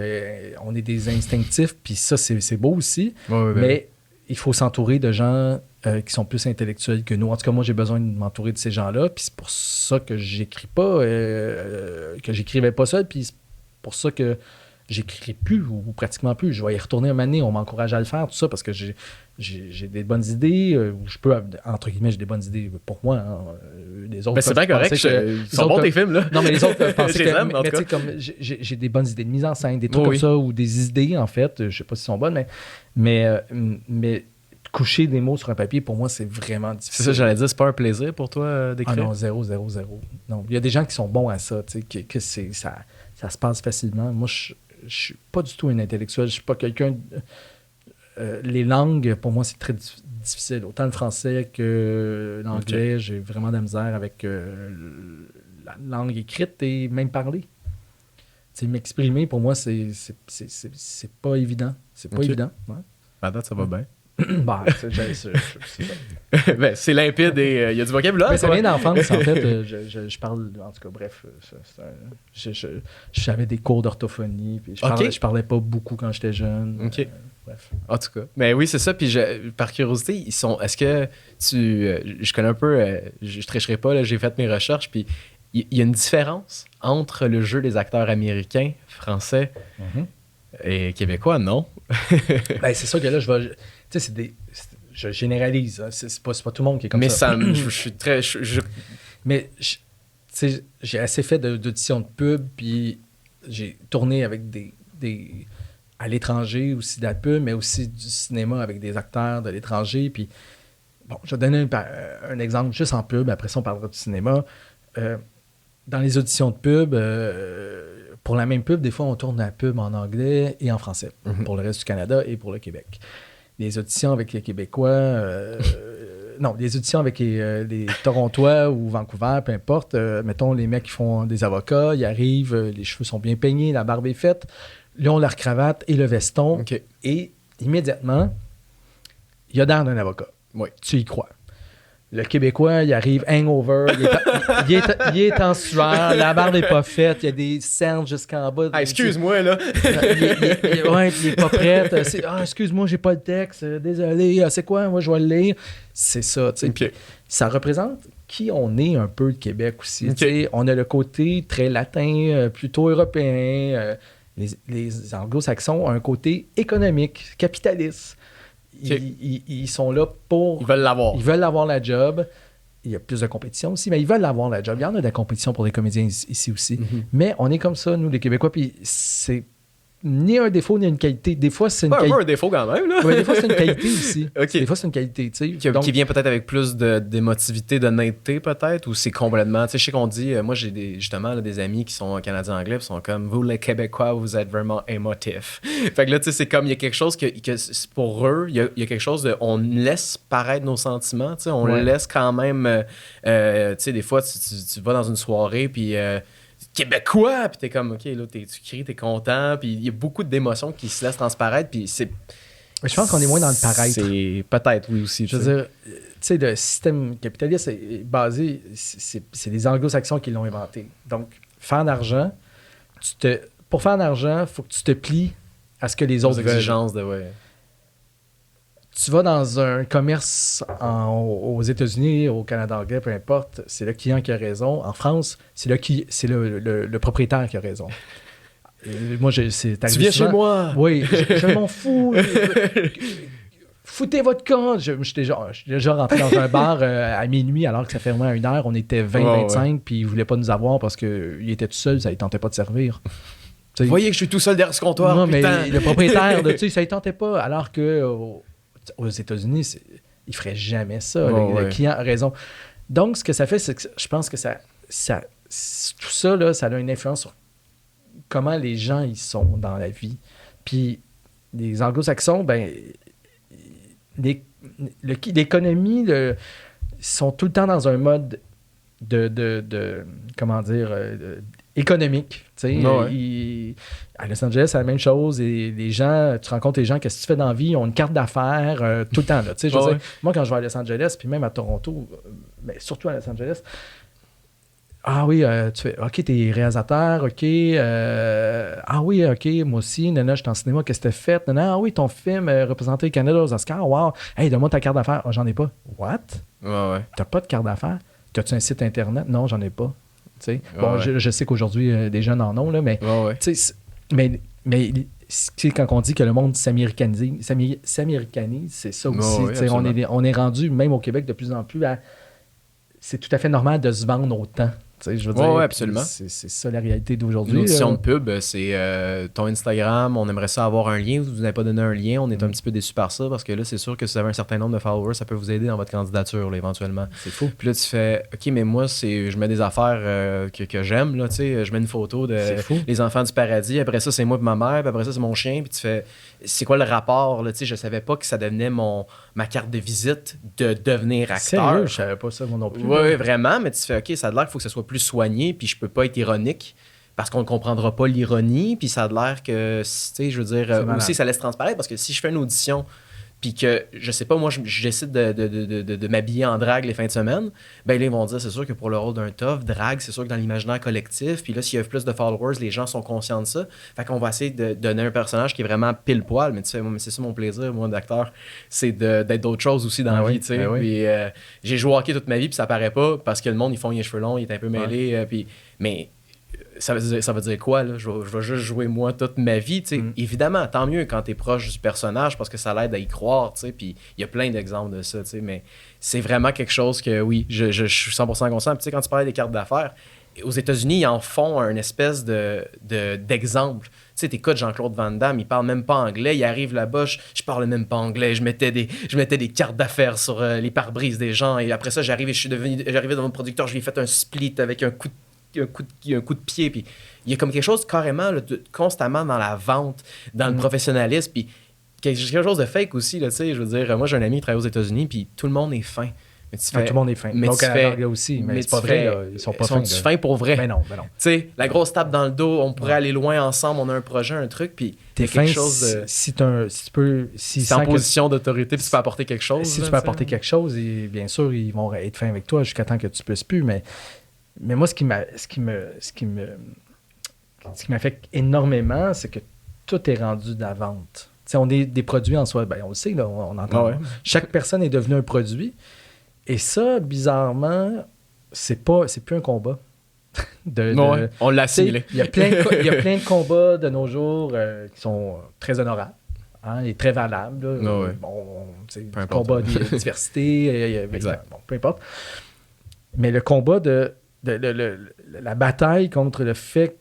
On est des instinctifs, puis ça, c'est beau aussi. Mais il faut s'entourer de gens qui sont plus intellectuels que nous. En tout cas, moi, j'ai besoin de m'entourer de ces gens-là, puis c'est pour ça que j'écris pas, que j'écrivais pas seul, puis c'est pour ça que j'écris plus ou pratiquement plus. Je vais y retourner un moment donné, on m'encourage à le faire, tout ça, parce que j'ai des bonnes idées, ou je peux, entre guillemets, j'ai des bonnes idées pour moi. Hein, les autres, mais c'est bien correct, ils sont bons tes films, là. Non, mais les autres pensent que... mais tu sais, comme j'ai des bonnes idées de mise en scène, des trucs comme ça, ou des idées, en fait, je sais pas si sont bonnes, mais coucher des mots sur un papier, pour moi, c'est vraiment difficile. C'est ça, j'allais dire, c'est pas un plaisir pour toi d'écrire? Ah non, 0. Non, il y a des gens qui sont bons à ça, tu sais, ça se passe facilement. Moi, je suis pas du tout un intellectuel. Je suis pas quelqu'un... les langues, pour moi, c'est très difficile. Autant le français que l'anglais, j'ai vraiment de la misère avec la langue écrite et même parler. T'sais, m'exprimer, pour moi, c'est pas évident. C'est pas évident. Ouais. À date, ça va bien. C'est limpide et il y a du vocabulaire. Mais ça vient d'enfance, en fait. Je parle, en tout cas, bref. J'avais des cours d'orthophonie. Puis je parlais pas beaucoup quand j'étais jeune. Bref. En tout cas. Mais oui, c'est ça. Puis par curiosité, est-ce que je connais un peu, je tricherai pas, là, j'ai fait mes recherches. Puis il y a une différence entre le jeu des acteurs américains, français et québécois, non? Ben, c'est ça que là, tu sais, je généralise. Hein. C'est pas tout le monde qui est comme ça. Mais je suis très... Mais, tu sais, j'ai assez fait d'auditions de pub, puis j'ai tourné avec des à l'étranger aussi de la pub, mais aussi du cinéma avec des acteurs de l'étranger. Puis, bon, je vais donner un exemple juste en pub, après ça, on parlera du cinéma. Dans les auditions de pub, pour la même pub, des fois, on tourne la pub en anglais et en français, pour le reste du Canada et pour le Québec. Les auditions avec les Québécois, non, les auditions avec les Torontois ou Vancouver, peu importe, mettons, les mecs qui font des avocats, ils arrivent, les cheveux sont bien peignés, la barbe est faite, ils ont leur cravate et le veston, et immédiatement, il y a l'air d'un avocat. Oui. Tu y crois. Le Québécois, il arrive hangover, il est en sueur, la barbe n'est pas faite, il y a des cernes jusqu'en bas. Ah, excuse-moi, là. Il est pas prêt. Excuse-moi, j'ai pas le texte. Désolé. C'est quoi? Moi, je vais le lire. C'est ça, tu sais. Okay. Ça représente qui on est un peu, le Québec aussi. Okay. On a le côté très latin, plutôt européen. Les anglo-saxons ont un côté économique, capitaliste. Okay. Ils sont là pour... Ils veulent l'avoir. Ils veulent avoir la job. Il y a plus de compétition aussi, mais ils veulent avoir la job. Il y en a de la compétition pour les comédiens ici aussi. Mm-hmm. Mais on est comme ça, nous, les Québécois, puis c'est ni un défaut ni une qualité. Des fois, c'est une qualité. Un peu un défaut quand même, là. Ouais, des fois, c'est une qualité aussi. Okay. Des fois, c'est une qualité, tu sais. Qui vient peut-être avec plus d'émotivité, d'honnêteté, peut-être, ou c'est complètement... Tu sais, je sais qu'on dit... moi, j'ai justement des amis qui sont canadiens-anglais, qui sont comme, vous, les Québécois, vous êtes vraiment émotifs. Fait que là, tu sais, c'est comme, il y a quelque chose que pour eux, il y a quelque chose de... On laisse paraître nos sentiments, tu sais, on laisse quand même... tu sais, des fois, tu vas dans une soirée, puis... Québécois, puis t'es comme, OK, là, tu cries, t'es content, puis il y a beaucoup d'émotions qui se laissent transparaître, puis c'est... Je pense qu'on est moins dans le paraître. C'est peut-être, oui, aussi. Je veux dire, tu sais, le système capitaliste est basé... C'est les anglo-saxons qui l'ont inventé. Donc, faire de l'argent, pour faire de l'argent, il faut que tu te plies à ce que les autres veulent. Exigences de... Ouais. Tu vas dans un commerce aux États-Unis, au Canada anglais, peu importe, c'est le client qui a raison. En France, c'est le propriétaire qui a raison. Moi, tu viens chez moi! Oui, je m'en fous. Foutez votre camp! Je suis déjà rentré dans un bar à minuit alors que ça fermait à 1h. On était 20-25, puis il ne voulait pas nous avoir parce qu'il était tout seul, ça ne tentait pas de servir. Vous voyez que je suis tout seul derrière ce comptoir, non, putain. Mais le propriétaire, ça ne tentait pas. Alors que... aux États-Unis, ils ne feraient jamais ça. Le client a raison. Donc, ce que ça fait, c'est que je pense que tout ça, là, ça a une influence sur comment les gens ils sont dans la vie. Puis, les anglo-saxons, ben, l'économie sont tout le temps dans un mode de comment dire... économique. À Los Angeles, c'est la même chose. Et les gens, tu rencontres les gens, qu'est-ce que tu fais dans la vie? Ils ont une carte d'affaires tout le temps. Là, je veux dire, moi, quand je vais à Los Angeles, puis même à Toronto, mais surtout à Los Angeles, ah oui, tu fais, OK, t'es réalisateur, OK. Ah oui, OK, moi aussi, je suis en cinéma, qu'est-ce que t'as fait? Ah oui, ton film représenté le Canada aux Oscars, wow. Hey, donne-moi ta carte d'affaires. Oh, j'en ai pas. What? T'as pas de carte d'affaires? T'as-tu un site Internet? Non, j'en ai pas. Je sais qu'aujourd'hui, des jeunes en ont, là, mais, mais quand on dit que le monde s'américanise, c'est ça aussi. On est rendu, même au Québec, de plus en plus c'est tout à fait normal de se vendre autant. Je veux dire, absolument. C'est ça la réalité d'aujourd'hui. L'audition de pub, c'est ton Instagram, on aimerait ça avoir un lien, vous n'avez pas donné un lien, on est un petit peu déçus par ça, parce que là, c'est sûr que si vous avez un certain nombre de followers, ça peut vous aider dans votre candidature, là, éventuellement. C'est fou. Puis là, tu fais, OK, mais moi, je mets des affaires que j'aime, là, tu sais, je mets une photo de les enfants du paradis, après ça, c'est moi et ma mère, puis après ça, c'est mon chien, puis tu fais, c'est quoi le rapport, là, tu sais, je savais pas que ça devenait ma carte de visite de devenir acteur. Sérieux, je savais pas ça, moi non plus. Oui, vraiment, mais tu fais, OK, ça a l'air qu'il faut que ce soit plus soigné, puis je peux pas être ironique parce qu'on ne comprendra pas l'ironie, puis ça a l'air que, tu sais, je veux dire, aussi ça laisse transparaître, parce que si je fais une audition, puis que, je sais pas, moi, je décide de m'habiller en drague les fins de semaine, ben là, ils vont dire, c'est sûr que pour le rôle d'un tough, drague, c'est sûr que dans l'imaginaire collectif, puis là, s'il y a plus de followers, les gens sont conscients de ça, fait qu'on va essayer de donner un personnage qui est vraiment pile-poil, mais tu sais, moi, c'est ça mon plaisir, moi, d'acteur, c'est d'être d'autres choses aussi dans la vie, tu sais, puis j'ai joué au hockey toute ma vie, puis ça paraît pas, parce que le monde, ils font les cheveux longs, ils est un peu mêlé, puis, mais... Ça veut dire quoi, là? Je vais juste jouer moi toute ma vie, tu sais. Évidemment, tant mieux quand t'es proche du personnage parce que ça l'aide à y croire, tu sais. Puis il y a plein d'exemples de ça, tu sais. Mais c'est vraiment quelque chose que, oui, je suis 100% conscient. Puis tu sais, quand tu parlais des cartes d'affaires, aux États-Unis, ils en font un espèce d'exemple. Tu sais, t'écoutes Jean-Claude Van Damme, il parle même pas anglais. Il arrive là-bas, je parle même pas anglais. Je mettais des cartes d'affaires sur les pare-brises des gens. Et après ça, j'arrivais dans mon producteur, je lui ai fait un split avec un coup de pied, puis il y a comme quelque chose carrément là, constamment dans la vente, dans le professionnalisme, puis quelque chose de fake aussi, là, tu sais, je veux dire, moi j'ai un ami qui travaille aux États-Unis, puis tout le monde est fin, Mais tu Tout le monde est fin. Mais donc, tu à fais... l'anglais aussi. Mais c'est tu pas fais- vrai, là. Ils sont pas fins. Sont-tu fins pour vrai? Mais non. Tu sais, la grosse tape dans le dos, on pourrait aller loin ensemble, on a un projet, un truc, puis T'es il y a quelque fin chose de... si tu peux... Si C'est en sans que- position d'autorité, puis tu peux apporter quelque chose. Si là, tu peux tu sais. apporter quelque chose, et bien sûr, ils vont être fins avec toi jusqu'à temps que tu puisses plus. Mais moi, ce qui m'affecte énormément, c'est que tout est rendu de la vente. T'sais, on est des produits en soi, ben, on le sait, là, on entend. Ah ouais. Chaque personne est devenue un produit. Et ça, bizarrement, c'est plus un combat. Ouais, on l'a T'sais, assimilé. il y a plein de combats de nos jours qui sont très honorables. Hein, et très valables. Là. Ah ouais. Bon, c'est Peu du importe. combat de diversité. Exact. Bon, peu importe. Mais le combat la bataille contre le fait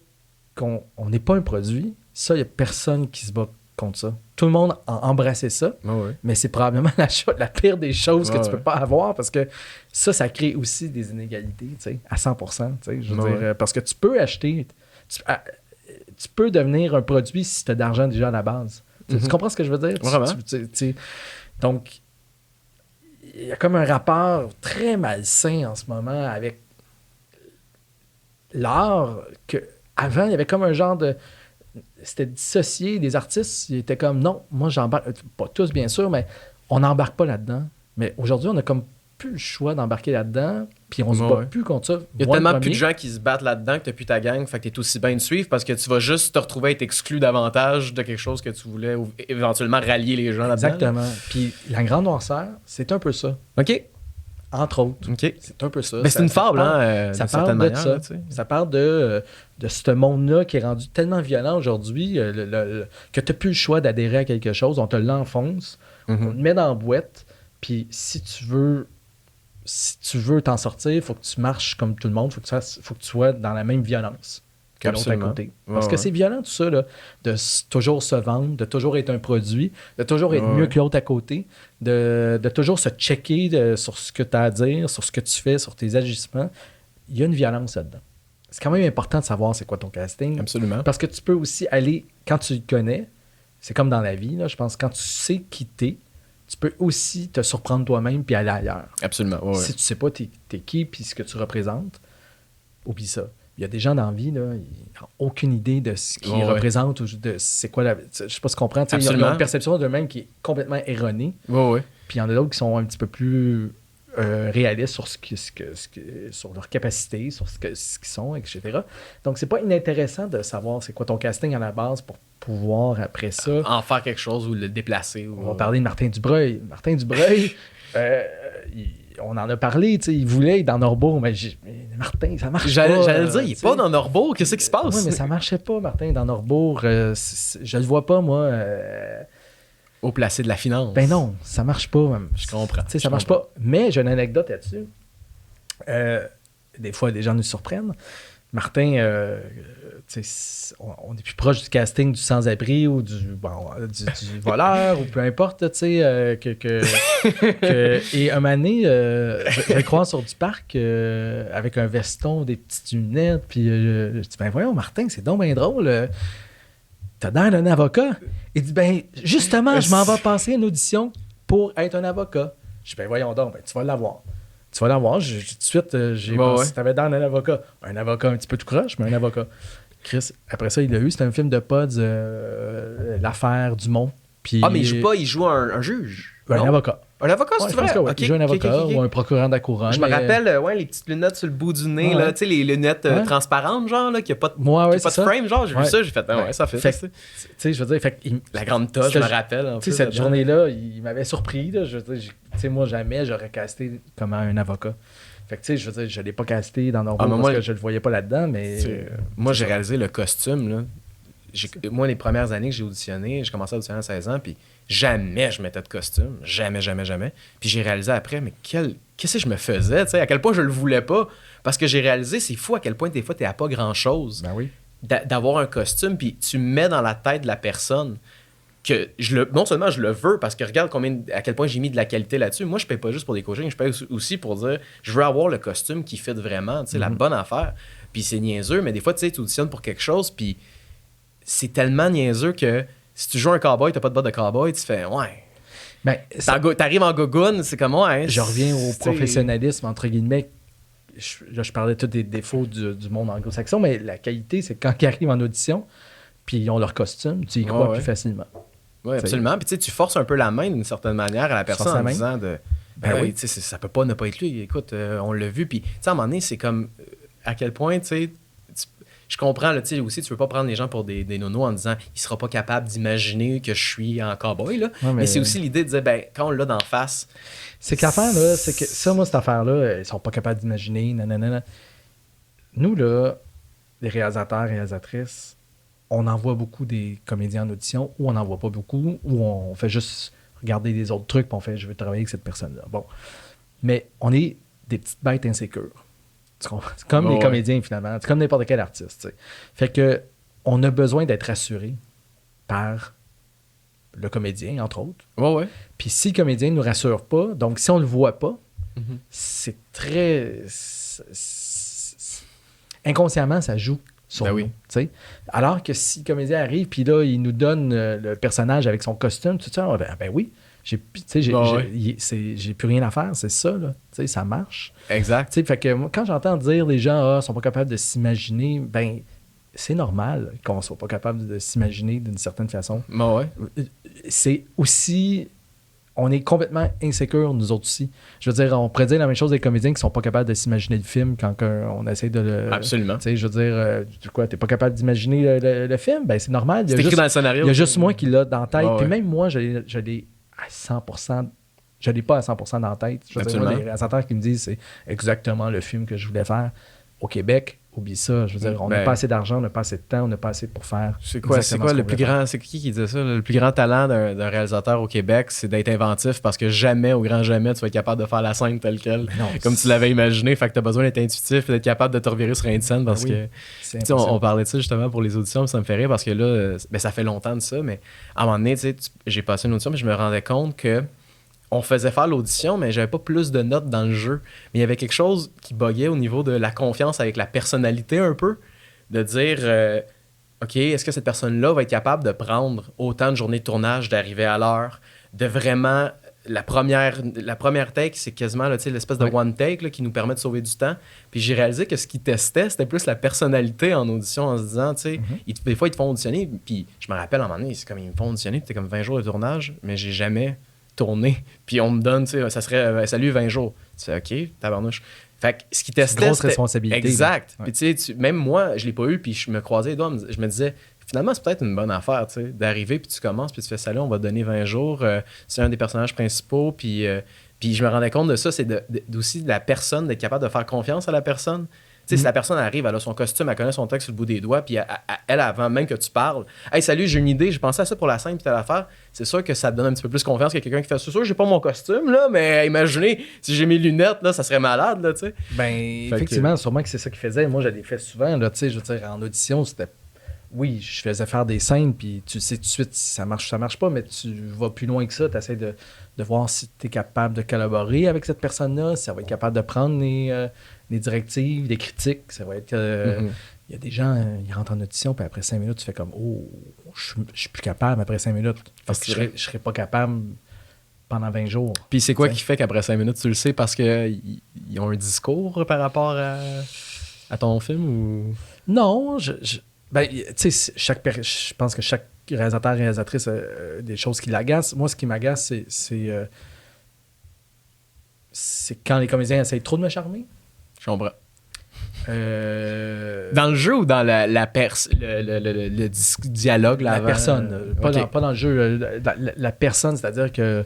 qu'on n'est pas un produit, ça, il n'y a personne qui se bat contre ça. Tout le monde a embrassé ça, Ah ouais. mais c'est probablement la pire des choses que Ouais, tu peux pas avoir parce que ça crée aussi des inégalités, tu sais, à 100%. Tu sais, je veux Ouais. dire, parce que tu peux acheter, tu peux devenir un produit si tu as d'argent déjà à la base. Tu comprends ce que je veux dire? Vraiment. Donc, il y a comme un rapport très malsain en ce moment avec l'art que avant il y avait comme un genre de... C'était dissocié. Les artistes, ils étaient comme, non, moi j'embarque, pas tous bien sûr, mais on n'embarque pas là-dedans. Mais aujourd'hui, on a comme plus le choix d'embarquer là-dedans, puis on se bat Ouais. plus contre ça. Il y a Moi, le tellement plus de premier, gens qui se battent là-dedans que t'as plus ta gang, fait que t'es aussi bien de suivre parce que tu vas juste te retrouver à être exclu davantage de quelque chose que tu voulais ou éventuellement rallier les gens là-dedans. Exactement. Puis la grande noirceur, c'est un peu ça. OK. Entre autres. OK. C'est un peu ça. Mais c'est une fable, parle- hein, ça d'une parle certaine de manière. ça. là, tu sais. Ça parle de ce monde-là qui est rendu tellement violent aujourd'hui que tu n'as plus le choix d'adhérer à quelque chose. On te l'enfonce, on te met dans la boîte, puis si tu veux t'en sortir, il faut que tu marches comme tout le monde, il faut que tu sois dans la même violence que l'autre à Absolument. côté. Ouais, Parce que ouais. c'est violent tout ça, là, de toujours se vendre, de toujours être un produit, de toujours être Ouais, mieux ouais. que l'autre à côté, de toujours se checker sur ce que tu as à dire, sur ce que tu fais, sur tes agissements. Il y a une violence là-dedans. C'est quand même important de savoir c'est quoi ton casting. Absolument. Parce que tu peux aussi aller, quand tu le connais, c'est comme dans la vie, là, je pense, quand tu sais qui t'es, tu peux aussi te surprendre toi-même puis aller ailleurs. Absolument. Ouais, ouais. Si tu sais pas t'es qui puis ce que tu représentes, oublie ça. Il y a des gens dans la vie, là, ils n'ont aucune idée de ce qu'ils Ouais, ouais. représentent ou de c'est quoi la. Je sais pas si tu comprends. Tu sais, ils ont Absolument. une perception d'eux-mêmes qui est complètement erronée. Ouais, ouais. Puis il y en a d'autres qui sont un petit peu plus réalistes sur sur leur capacité, sur ce qu'ils sont, etc. Donc, c'est pas inintéressant de savoir c'est quoi ton casting à la base pour pouvoir, après ça... En faire quelque chose ou le déplacer. Ou... On va parler de Martin Dubreuil. Martin Dubreuil, on en a parlé, tu sais, il voulait être dans Norbourg, mais Martin, ça marche pas. J'allais le dire, il tu est sais. pas dans Norbourg. Qu'est-ce qui se passe? Oui, mais ça marchait pas, Martin, dans Norbourg. Je le vois pas, moi. Au placé de la finance. Ben non, ça marche pas. Même. Je comprends. Tu sais, ça marche pas. Mais j'ai une anecdote là-dessus. Des fois, les gens nous surprennent. Martin, tu sais, on est plus proche du casting du sans-abri ou du voleur ou peu importe, tu sais, et un moment donné, je le croise sur du parc avec un veston, des petites lunettes, puis je dis, ben voyons, Martin, c'est donc bien drôle. T'as l'air d'un avocat. Il dit, ben justement, je m'en vais passer une audition pour être un avocat. Je dis, ben voyons donc, ben, tu vas l'avoir. Tu vas l'avoir. Tout de suite, j'ai pensé, ouais. t'avais dans un avocat. Un avocat un petit peu tout croche, mais un avocat. Chris, après ça, il l'a eu. C'était un film de Pods, L'affaire Dumont. Puis, Ah, mais il joue pas, il joue un juge. un Non? avocat. Un avocat, Ouais, c'est je pense vrai? que oui. Ok, Il joue un ok, avocat ok, ok. ou un procureur de la couronne. Je me mais- rappelle, les petites lunettes sur le bout du nez, Ouais. là, tu sais, les lunettes Ouais. transparentes, genre, là, qui a pas de, Moi, ouais, qui a pas de c'est ça. frame, genre, j'ai Ouais. vu ça, j'ai fait, ah ouais, Ouais. ça fait Fait ça. Tu sais, je veux dire, fait que La grande toche, je Cette- me rappelle. en Tu sais, plus, cette dedans. journée-là, il m'avait surpris. Là. Je veux dire, tu sais, moi, jamais j'aurais casté comme un avocat. Fait que, tu sais, je veux dire, je l'ai pas casté dans Norbourg Ah, mais parce moi, que je le voyais pas là-dedans, mais... Moi, j'ai réalisé le costume, là. Moi, les premières années que j'ai auditionné, j'ai commencé à auditionner à 16 ans, puis jamais je mettais de costume. Jamais, jamais, jamais. Puis j'ai réalisé après, mais qu'est-ce que je me faisais, tu sais, à quel point je le voulais pas. Parce que j'ai réalisé, c'est fou à quel point des fois, t'es à pas grand-chose Ben oui. d'avoir un costume, puis tu mets dans la tête de la personne que non seulement je le veux, parce que regarde à quel point j'ai mis de la qualité là-dessus. Moi, je paye pas juste pour des coachings, je paye aussi pour dire, je veux avoir le costume qui fit vraiment, tu sais, la bonne affaire. Puis c'est niaiseux, mais des fois, tu sais, tu auditionnes pour quelque chose, puis c'est tellement niaiseux que si tu joues un cowboy, t'as pas de bottes de cowboy, tu fais, ouais. Ben, T'arrives en gogoune, c'est comme moi. Hein, je reviens au professionnalisme, entre guillemets. Je parlais tous des défauts du monde anglo-saxon, mais la qualité, c'est quand ils arrivent en audition, puis ils ont leur costume, tu y crois plus facilement. Oui, absolument. Puis tu forces un peu la main d'une certaine manière à la personne en disant oui, ça peut pas ne pas être lui. Écoute, on l'a vu. Puis à un moment donné, c'est comme à quel point, je comprends, là, aussi, tu veux pas prendre les gens pour des nonos en disant il sera pas capable d'imaginer que je suis en cowboy, là. Ouais, mais c'est aussi l'idée de dire, quand on l'a d'en face. C'est que l'affaire, là, c'est que ça, moi, cette affaire-là, ils sont pas capables d'imaginer, nanana. Nous, là, les réalisateurs, réalisatrices, on envoie beaucoup des comédiens en audition, ou on n'en voit pas beaucoup, ou on fait juste regarder des autres trucs, puis on fait je veux travailler avec cette personne-là. Bon. Mais on est des petites bêtes insécures. C'est comme les comédiens, finalement. C'est comme n'importe quel artiste. T'sais. Fait que on a besoin d'être rassuré par le comédien, entre autres. Ouais. Puis si le comédien ne nous rassure pas, donc si on ne le voit pas, c'est très... inconsciemment, ça joue sur nous. T'sais. Alors que si le comédien arrive, puis là, il nous donne le personnage avec son costume, tout ça, ben oui. J'ai plus rien à faire, c'est ça, là. T'sais, ça marche. Exact. Fait que moi, quand j'entends dire les gens sont pas capables de s'imaginer, ben c'est normal qu'on soit pas capable de s'imaginer d'une certaine façon. C'est aussi... On est complètement insécure, nous autres aussi. Je veux dire, on pourrait dire la même chose des comédiens qui sont pas capables de s'imaginer le film quand on essaie de le... Absolument. Tu sais, je veux dire, t'es pas capable d'imaginer le film? Ben c'est normal. C'est écrit dans le scénario. Il y a juste moi qui l'a dans la tête. Puis même moi, je l'ai à 100%... Je l'ai pas à 100% dans la tête. Je veux dire, moi, les réalisateurs qui me disent c'est exactement le film que je voulais faire. Au Québec, oublie ça. Je veux dire, on n'a pas assez d'argent, on n'a pas assez de temps, on n'a pas assez pour faire. C'est quoi le plus grand... C'est qui disait ça? Le plus grand talent d'un réalisateur au Québec, c'est d'être inventif parce que jamais, au grand jamais, tu vas être capable de faire la scène telle quelle. Comme tu l'avais imaginé. Fait que tu as besoin d'être intuitif et d'être capable de te revirer sur un de scène parce que... On parlait de ça justement pour les auditions, ça me fait rire parce que là, ça fait longtemps de ça, mais à un moment donné, j'ai passé une audition, mais je me rendais compte que on faisait faire l'audition, mais j'avais pas plus de notes dans le jeu. Mais il y avait quelque chose qui buguait au niveau de la confiance avec la personnalité un peu. De dire, OK, est-ce que cette personne-là va être capable de prendre autant de journées de tournage, d'arriver à l'heure, de vraiment... La première take, c'est quasiment là, l'espèce de one take là, qui nous permet de sauver du temps. Puis j'ai réalisé que ce qu'ils testaient, c'était plus la personnalité en audition, en se disant, des fois, ils te font auditionner. Puis je me rappelle, à un moment donné, c'est comme ils me font auditionner, puis c'était comme 20 jours de tournage, mais j'ai jamais... tourné, puis on me donne, ça serait salut 20 jours. Tu fais OK, tabarnouche. Fait que ce qui testait, grosse responsabilité. Exact. Puis tu sais, même moi, je l'ai pas eu, puis je me croisais les doigts, je me disais finalement c'est peut-être une bonne affaire, tu sais, d'arriver puis tu commences puis tu fais salut, on va te donner 20 jours, c'est un des personnages principaux, puis je me rendais compte de ça, c'est aussi de la personne, d'être capable de faire confiance à la personne. Tu sais, si la personne arrive, elle a son costume, elle connaît son texte sur le bout des doigts, puis elle, avant même que tu parles, « Hey, salut, j'ai une idée, j'ai pensé à ça pour la scène, puis telle affaire. » C'est sûr que ça te donne un petit peu plus confiance que quelqu'un qui fait « C'est sûr, j'ai pas mon costume, là, mais imaginez, si j'ai mes lunettes, là, ça serait malade, là, tu sais. » Effectivement, sûrement que c'est ça qu'il faisait. Moi, je l'ai fait souvent, là, tu sais, je veux dire, en audition, c'était... Oui, je faisais faire des scènes, puis tu sais tout de suite si ça marche pas, mais tu vas plus loin que ça, tu essaies de voir si tu es capable de collaborer avec cette personne-là, si ça va être capable de prendre les directives, les critiques, ça va être... Il y a des gens, ils rentrent en audition, puis après 5 minutes, tu fais comme « Oh, je suis plus capable après 5 minutes, parce que je serais pas capable pendant 20 jours. » Puis c'est quoi qui fait qu'après 5 minutes, tu le sais parce qu'ils ont un discours par rapport à ton film ou... Non, ben, tu sais, je pense que chaque réalisateur, réalisatrice a des choses qui l'agacent. Moi, ce qui m'agace, c'est quand les comédiens essayent trop de me charmer. Je comprends. Dans le jeu ou dans le dialogue? Là, la avant? Personne. Pas dans le jeu. La personne, c'est-à-dire que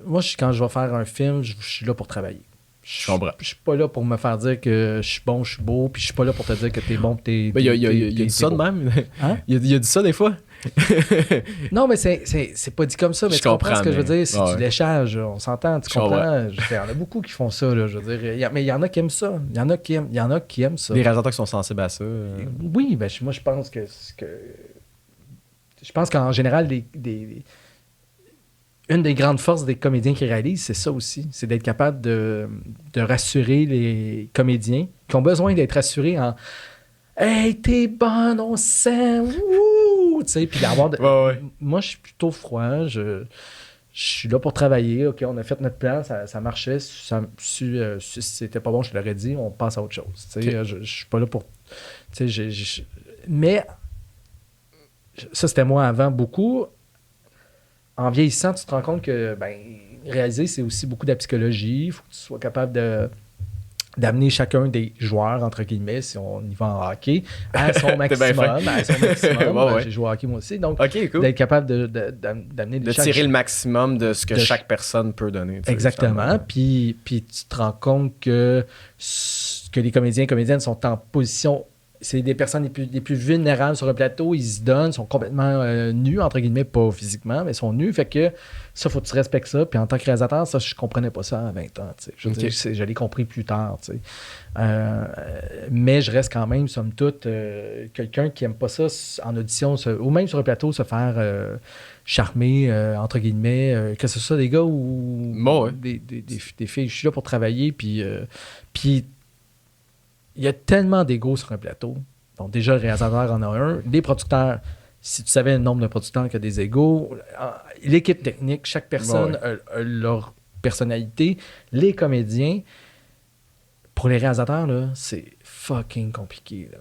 moi, quand je vais faire un film, je suis là pour travailler. Je suis pas là pour me faire dire que je suis bon, je suis beau, puis je suis pas là pour te dire que t'es bon, t'es il y a dit ça de même. Hein? Il y a dit ça des fois. Non, mais c'est pas dit comme ça, mais tu comprends ce que je veux dire. C'est du léchage, on s'entend, tu comprends. Il y en a beaucoup qui font ça, là, je veux dire. Mais il y en a qui aiment ça. Il y en a qui aiment ça. Les réalisateurs qui sont sensibles à ça. Oui, ben moi je pense que je pense qu'en général, une des grandes forces des comédiens qui réalisent, c'est ça aussi. C'est d'être capable de rassurer les comédiens qui ont besoin d'être rassurés en « Hey, t'es bonne, on s'aime, wouh! » Tu sais, puis d'avoir... Moi, je suis plutôt froid. je suis là pour travailler. OK, on a fait notre plan, ça marchait. Si c'était pas bon, je te l'aurais dit, on passe à autre chose. Okay. Je suis pas là pour... Mais ça, c'était moi avant beaucoup. En vieillissant, tu te rends compte que réaliser, c'est aussi beaucoup de la psychologie. Il faut que tu sois capable d'amener chacun des joueurs, entre guillemets, si on y va en hockey, à son maximum. Ouais. J'ai joué au hockey moi aussi. Donc, cool. D'être capable d'amener de tirer le maximum de ce que chaque personne peut donner. Exactement. Puis tu te rends compte que les comédiens et comédiennes sont en position... C'est des personnes les plus vulnérables sur un plateau. Ils se donnent, sont complètement nus, entre guillemets, pas physiquement, mais sont nus. Fait que ça, faut que tu respectes ça. Puis en tant que réalisateur, ça, je comprenais pas ça à 20 ans. Je l'ai compris plus tard. Mais je reste quand même, somme toute, quelqu'un qui aime pas ça en audition, ou même sur un plateau, se faire charmer, entre guillemets, que ce soit des gars ou des filles. Je suis là pour travailler, puis il y a tellement d'égos sur un plateau. Donc, déjà, le réalisateur en a un. Les producteurs, si tu savais le nombre de producteurs qui a des égos, l'équipe technique, chaque personne a leur personnalité. Les comédiens, pour les réalisateurs, là, c'est fucking compliqué. Là.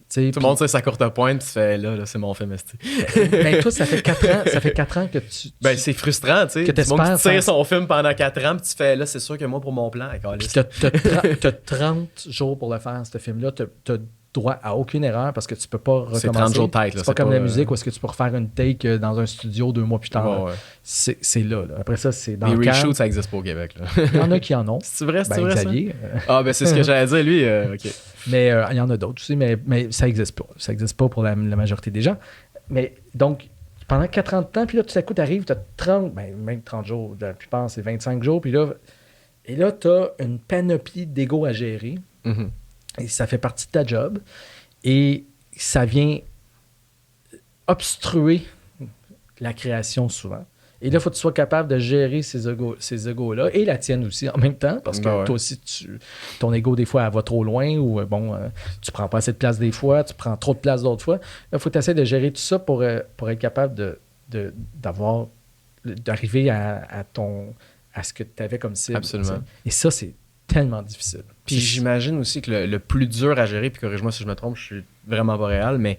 Tout le monde sait sa courte pointe, tu fais là c'est mon film. Toi, ça fait 4 ans que tu c'est frustrant, tu sais. Que tu tires son film pendant 4 ans, puis tu fais là, c'est sûr que moi, pour mon plan, puis t'as 30 jours pour le faire, ce film-là. T'as droit à aucune erreur parce que tu peux pas recommencer. C'est 30 jours tête. C'est pas comme la musique où est-ce que tu peux refaire une take dans un studio 2 mois plus tard. C'est là. Après ça, c'est dans les reshoots, ça existe pas au Québec. Là. Il y en a qui en ont. C'est vrai, Xavier. C'est ce que j'allais dire, lui. OK. Mais il y en a d'autres aussi, mais ça n'existe pas. Ça n'existe pas pour la majorité des gens. Mais donc, pendant 4 ans de temps, puis là, tout à coup, tu arrives, tu as 30, même 30 jours, la plupart, c'est 25 jours, puis là, tu as une panoplie d'ego à gérer. Mm-hmm. Et ça fait partie de ta job. Et ça vient obstruer la création souvent. Et là, il faut que tu sois capable de gérer ces égos-là et la tienne aussi en même temps, parce que toi aussi, ton ego, des fois, elle va trop loin ou tu prends pas assez de place des fois, tu prends trop de place d'autres fois. Là, il faut que tu essaies de gérer tout ça pour être capable d'arriver à ce que tu avais comme cible. Absolument. T'sais. Et ça, c'est tellement difficile. Puis j'imagine aussi que le plus dur à gérer, puis corrige-moi si je me trompe, je suis vraiment pas réel, mais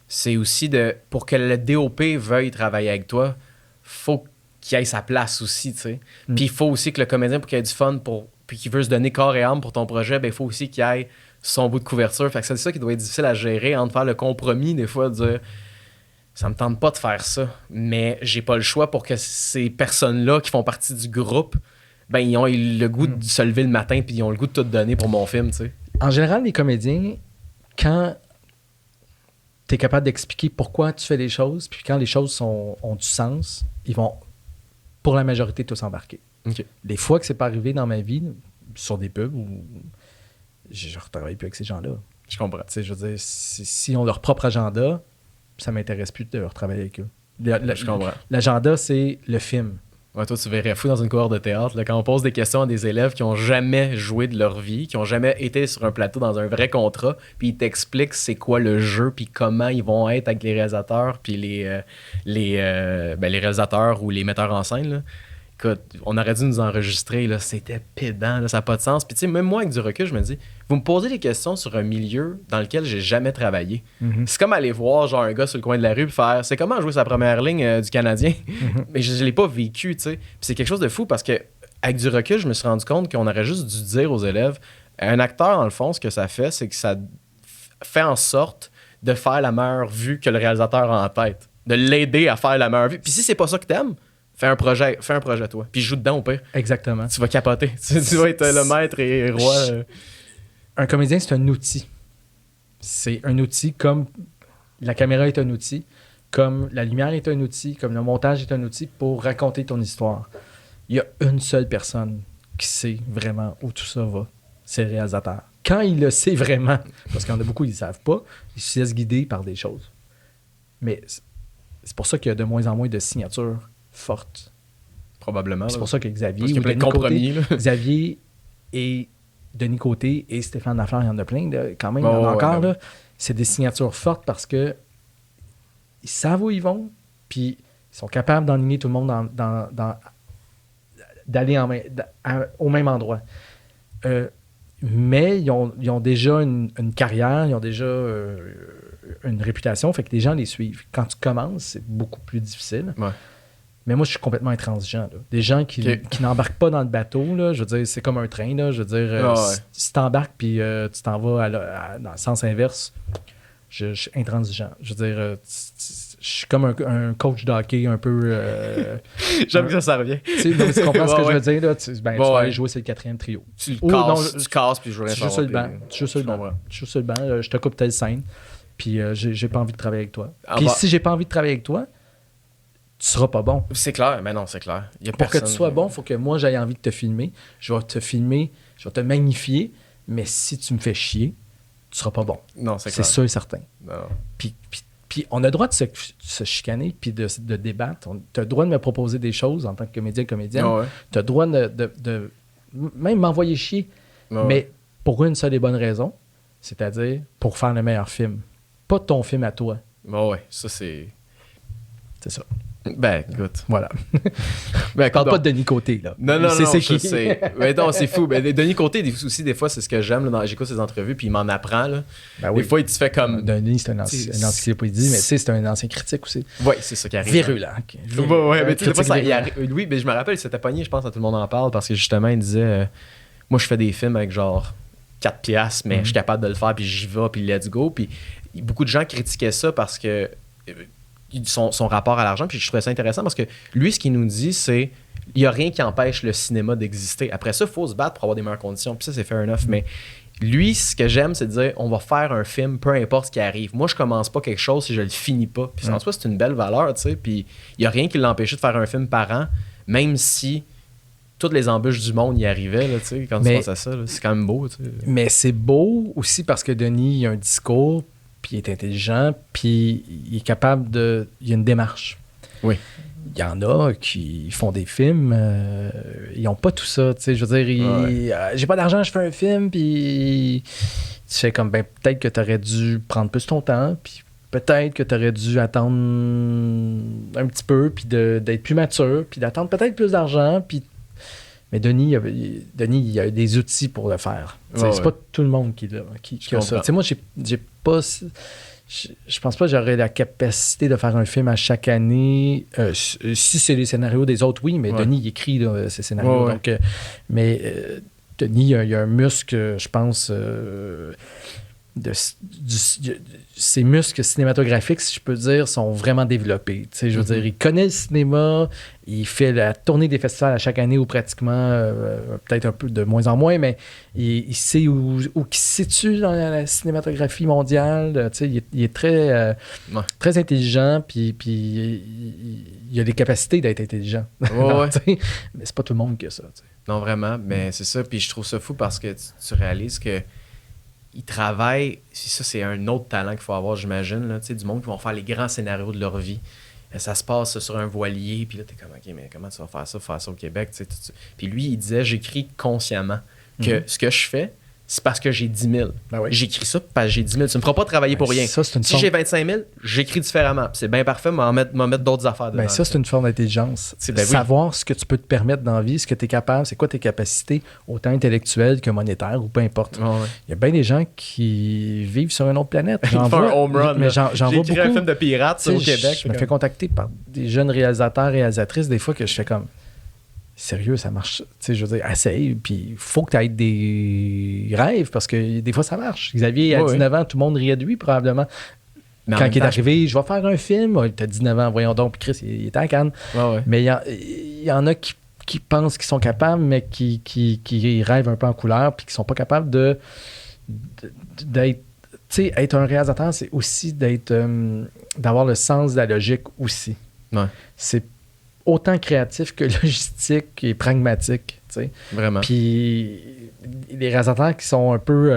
c'est aussi pour que le DOP veuille travailler avec toi, faut qu'il ait sa place aussi, tu sais. Puis il faut aussi que le comédien, pour qu'il ait du fun, puis qu'il veut se donner corps et âme pour ton projet, il faut aussi qu'il ait son bout de couverture. Fait que c'est ça qui doit être difficile à gérer, entre faire le compromis, des fois, de dire ça me tente pas de faire ça, mais j'ai pas le choix pour que ces personnes-là qui font partie du groupe, ils ont le goût de se lever le matin, puis ils ont le goût de tout donner pour mon film, tu sais. En général, les comédiens, quand tu es capable d'expliquer pourquoi tu fais les choses, puis quand les choses ont du sens, ils vont, pour la majorité, tous embarquer. Okay. Des fois que c'est pas arrivé dans ma vie, sur des pubs, où je ne retravaille plus avec ces gens-là. Je comprends. Je veux dire, si ont leur propre agenda, ça m'intéresse plus de retravailler avec eux. Je comprends. L'agenda, c'est le film. Ouais, toi, tu verrais fou dans une cohorte de théâtre. Là, quand on pose des questions à des élèves qui n'ont jamais joué de leur vie, qui n'ont jamais été sur un plateau dans un vrai contrat, puis ils t'expliquent c'est quoi le jeu, puis comment ils vont être avec les réalisateurs, puis les réalisateurs ou les metteurs en scène. Là. Écoute, on aurait dû nous enregistrer, là, c'était pédant, là, ça n'a pas de sens. Puis tu sais, même moi, avec du recul, je me dis, vous me posez des questions sur un milieu dans lequel j'ai jamais travaillé. Mm-hmm. C'est comme aller voir genre un gars sur le coin de la rue et faire, c'est comment jouer sa première ligne du Canadien? Mm-hmm. Mais je l'ai pas vécu, tu sais. Puis c'est quelque chose de fou parce que avec du recul, je me suis rendu compte qu'on aurait juste dû dire aux élèves, un acteur, dans le fond, ce que ça fait, c'est que ça fait en sorte de faire la meilleure vue que le réalisateur a en tête. De l'aider à faire la meilleure vue. Puis si c'est pas ça que t'aimes, fais un projet toi. Puis joue dedans au pire. Exactement. Tu vas capoter. Tu vas être le maître et roi. Un comédien, c'est un outil. C'est un outil comme la caméra est un outil, comme la lumière est un outil, comme le montage est un outil pour raconter ton histoire. Il y a une seule personne qui sait vraiment où tout ça va. C'est le réalisateur. Quand il le sait vraiment, parce qu'il y en a beaucoup qui ne le savent pas, ils se laissent guider par des choses. Mais c'est pour ça qu'il y a de moins en moins de signatures forte. Probablement. C'est pour ça que Xavier ou Denis Côté, Xavier et Denis Côté et Stéphane Lafleur, il y en a plein quand même, il y en a encore. Là, c'est des signatures fortes parce que ils savent où ils vont, puis Ils sont capables d'enligner tout le monde d'aller au même endroit. Mais ils ont déjà une carrière, ils ont déjà une réputation, fait que les gens les suivent. Quand tu commences, c'est beaucoup plus difficile. Ouais. Mais moi, je suis complètement intransigeant. Là. Des gens qui n'embarquent pas dans le bateau, là, je veux dire, c'est comme un train. Là, je veux dire, si tu embarques puis tu t'en vas dans le sens inverse, je suis intransigeant. Je veux dire, je suis comme un coach de hockey un peu... J'aime que ça revient. Tu comprends ce que je veux dire? Là, tu vas aller jouer, c'est le 4e trio. Tu casses puis je jouerai Je suis sur le banc. Je suis sur le banc. Je te coupe telle scène. Puis j'ai pas envie de travailler avec toi. Puis si j'ai pas envie de travailler avec toi, tu seras pas bon. C'est clair, mais non, c'est clair. Pour que tu sois bon, il faut que moi, j'aie envie de te filmer. Je vais te filmer, je vais te magnifier, mais si tu me fais chier, tu seras pas bon. Non, c'est clair. C'est sûr et certain. Non. Puis on a le droit de se chicaner puis de débattre. Tu as le droit de me proposer des choses en tant que comédienne. Tu as le droit de même m'envoyer chier. Mais pour une seule et bonne raison, c'est-à-dire pour faire le meilleur film. Pas ton film à toi. Ça c'est... C'est ça. Ben, écoute. Voilà. Je parle pas de Denis Côté, là. Non, c'est qui. Mais non, c'est fou. Ben, Denis Côté, aussi, des fois, c'est ce que j'aime. J'écoute ses entrevues, puis il m'en apprend. Là. Ben oui. Des fois, il te fait comme... Denis, c'est un encyclopédie, mais tu sais, c'est un ancien critique aussi. Oui, c'est ça qui arrive. Virulent. Mais tu sais, des fois, oui, mais je me rappelle, il s'était pogné, je pense, à Tout le monde en parle, parce que justement, il disait moi, je fais des films avec genre 4 piastres, mais je suis capable de le faire, puis j'y vais, puis let's go. Puis beaucoup de gens critiquaient ça parce que... Son rapport à l'argent, puis je trouvais ça intéressant parce que lui, ce qu'il nous dit, c'est il n'y a rien qui empêche le cinéma d'exister. Après ça, il faut se battre pour avoir des meilleures conditions, puis ça, c'est fair enough. Mais lui, ce que j'aime, c'est de dire on va faire un film, peu importe ce qui arrive. Moi, je commence pas quelque chose si je le finis pas. Puis en soi, c'est une belle valeur, tu sais. Puis il n'y a rien qui l'empêchait de faire un film par an, même si toutes les embûches du monde y arrivaient, là, tu sais, quand tu penses à ça. Là, c'est quand même beau, tu sais. Mais c'est beau aussi parce que Denis, il a un discours, puis il est intelligent, puis il est capable de... Il y a une démarche. Oui. Il y en a qui font des films, ils n'ont pas tout ça, tu sais, je veux dire, j'ai pas d'argent, je fais un film, puis tu fais comme, ben peut-être que tu aurais dû prendre plus ton temps, puis peut-être que tu aurais dû attendre un petit peu, puis d'être plus mature, puis d'attendre peut-être plus d'argent, puis... Mais Denis, il a des outils pour le faire. C'est pas tout le monde qui a ça. T'sais, moi, j'ai pas... Je pense pas que j'aurais la capacité de faire un film à chaque année. Si c'est les scénarios des autres, oui, mais Denis, il écrit là, ces scénarios. Donc, Denis, il y a un muscle, je pense... ses muscles cinématographiques, si je peux dire, sont vraiment développés. Je veux dire, il connaît le cinéma, il fait la tournée des festivals à chaque année ou pratiquement, peut-être un peu de moins en moins, mais il sait où il se situe dans la cinématographie mondiale. Il est très, très intelligent, puis il a les capacités d'être intelligent. Mais c'est pas tout le monde qui a ça. T'sais. Non, vraiment, mais c'est ça. Puis je trouve ça fou parce que tu réalises que ils travaillent, ça c'est un autre talent qu'il faut avoir, j'imagine, là, du monde qui vont faire les grands scénarios de leur vie. Et ça se passe sur un voilier, puis là t'es comme, ok, mais comment tu vas faire ça au Québec? Puis lui, il disait, j'écris consciemment que ce que je fais, c'est parce que j'ai 10 000. Ben oui. J'écris ça parce que j'ai 10 000. Tu me feras pas travailler pour rien. Ça, si j'ai 25 000, j'écris différemment. C'est bien parfait, m'en mettre d'autres affaires dedans. Ben ça, c'est une forme d'intelligence. Savoir ce que tu peux te permettre dans la vie, ce que tu es capable, c'est quoi tes capacités, autant intellectuelles que monétaires ou peu importe. Il y a bien des gens qui vivent sur une autre planète. Ils font un home run. Mais j'en vois beaucoup. un film de pirates au Québec. Je me fais contacter par des jeunes réalisateurs, réalisatrices, des fois que je fais comme... Sérieux, ça marche. Tu sais, je veux dire, essaye, puis il faut que tu aies des rêves, parce que des fois, ça marche. Xavier, à 19 ans, tout le monde riait de lui, probablement. Mais quand il est arrivé, je vais faire un film. Il a 19 ans, voyons donc, puis Chris, il était à Cannes. Mais il y en a qui pensent qu'ils sont capables, mais qui rêvent un peu en couleur, puis qui sont pas capables d'être... Tu sais, être un réalisateur, c'est aussi d'avoir le sens de la logique aussi. C'est autant créatif que logistique et pragmatique, tu sais. Vraiment. Puis les réalisateurs qui sont un peu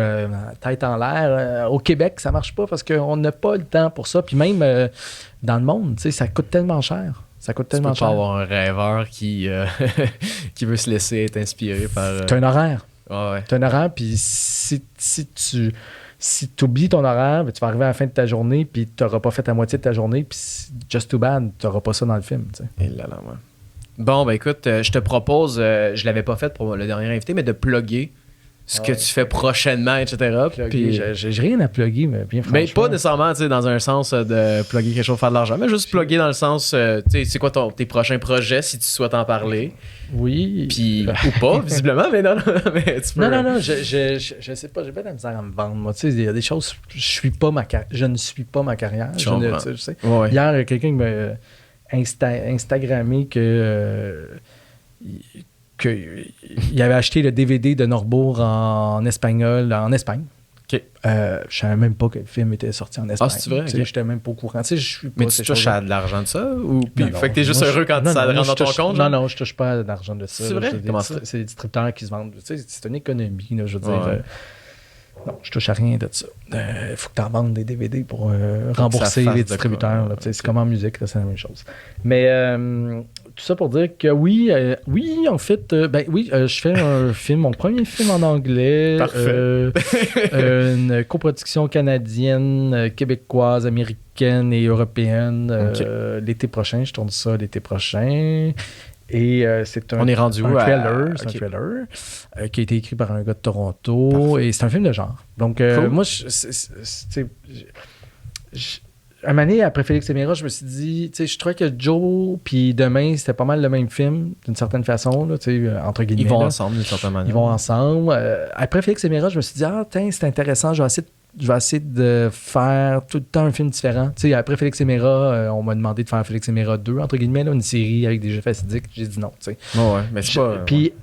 tête en l'air, au Québec, ça marche pas parce qu'on n'a pas le temps pour ça. Puis même dans le monde, tu sais, ça coûte tellement cher. Ça coûte tellement cher. Tu peux pas avoir un rêveur qui veut se laisser être inspiré par... T'as un horaire. T'as un horaire, puis si tu si tu oublies ton horaire, ben, tu vas arriver à la fin de ta journée, puis tu n'auras pas fait la moitié de ta journée, puis just too bad, tu n'auras pas ça dans le film. Tu sais. Et là, ouais. Bon, ben écoute, je te propose, je l'avais pas fait pour le dernier invité, mais de plugger ce que tu fais prochainement, etc. Puis j'ai rien à plugger, mais bien franchement. Mais pas nécessairement, tu sais, dans un sens de plugger quelque chose, faire de l'argent, mais juste plugger dans le sens, tu sais, c'est quoi tes prochains projets, si tu souhaites en parler. Oui. Puis, ou pas, visiblement, mais non, mais tu peux... Non, je sais pas, j'ai pas de la misère à me vendre. Moi, tu sais, il y a des choses, je ne suis pas ma carrière. Je sais. Ouais. Hier, quelqu'un m'a Instagrammé qu'il avait acheté le DVD de Norbourg en Espagne. OK. Je savais même pas que le film était sorti en Espagne. Ah, c'est vrai? Okay. J'étais même pas au courant. Je suis pas mais tu touches à de l'argent de ça? Ou... Puis, non, fait que t'es juste heureux quand ça rentre dans ton compte? Non, je touche pas à l'argent de ça. C'est vrai? Comment ça? C'est des distributeurs qui se vendent. C'est une économie, là, je veux dire. Non, je touche à rien de ça. Il faut que tu en vendes des DVD pour rembourser les distributeurs. Là, c'est comme en musique, là, c'est la même chose. Mais tout ça pour dire que oui, en fait, je fais un film, mon premier film en anglais. Parfait. Une coproduction canadienne, québécoise, américaine et européenne. L'été prochain, je tourne ça l'été prochain. Et c'est un trailer, qui a été écrit par un gars de Toronto. Parfait. Et c'est un film de genre. Donc, cool. Moi, un moment donné, après Félix et Mira, je me suis dit, je trouvais que Joe puis Demain, c'était pas mal le même film, d'une certaine façon, là, entre guillemets. Ils vont ensemble, d'une certaine manière. Ils vont ensemble. Après Félix et Mira, je me suis dit, c'est intéressant, je vais essayer de faire tout le temps un film différent. T'sais, après Félix et Mira, on m'a demandé de faire Félix et Mira 2, entre guillemets, là, une série avec des jeux fastidiques. J'ai dit non. Mais c'est pas... Puis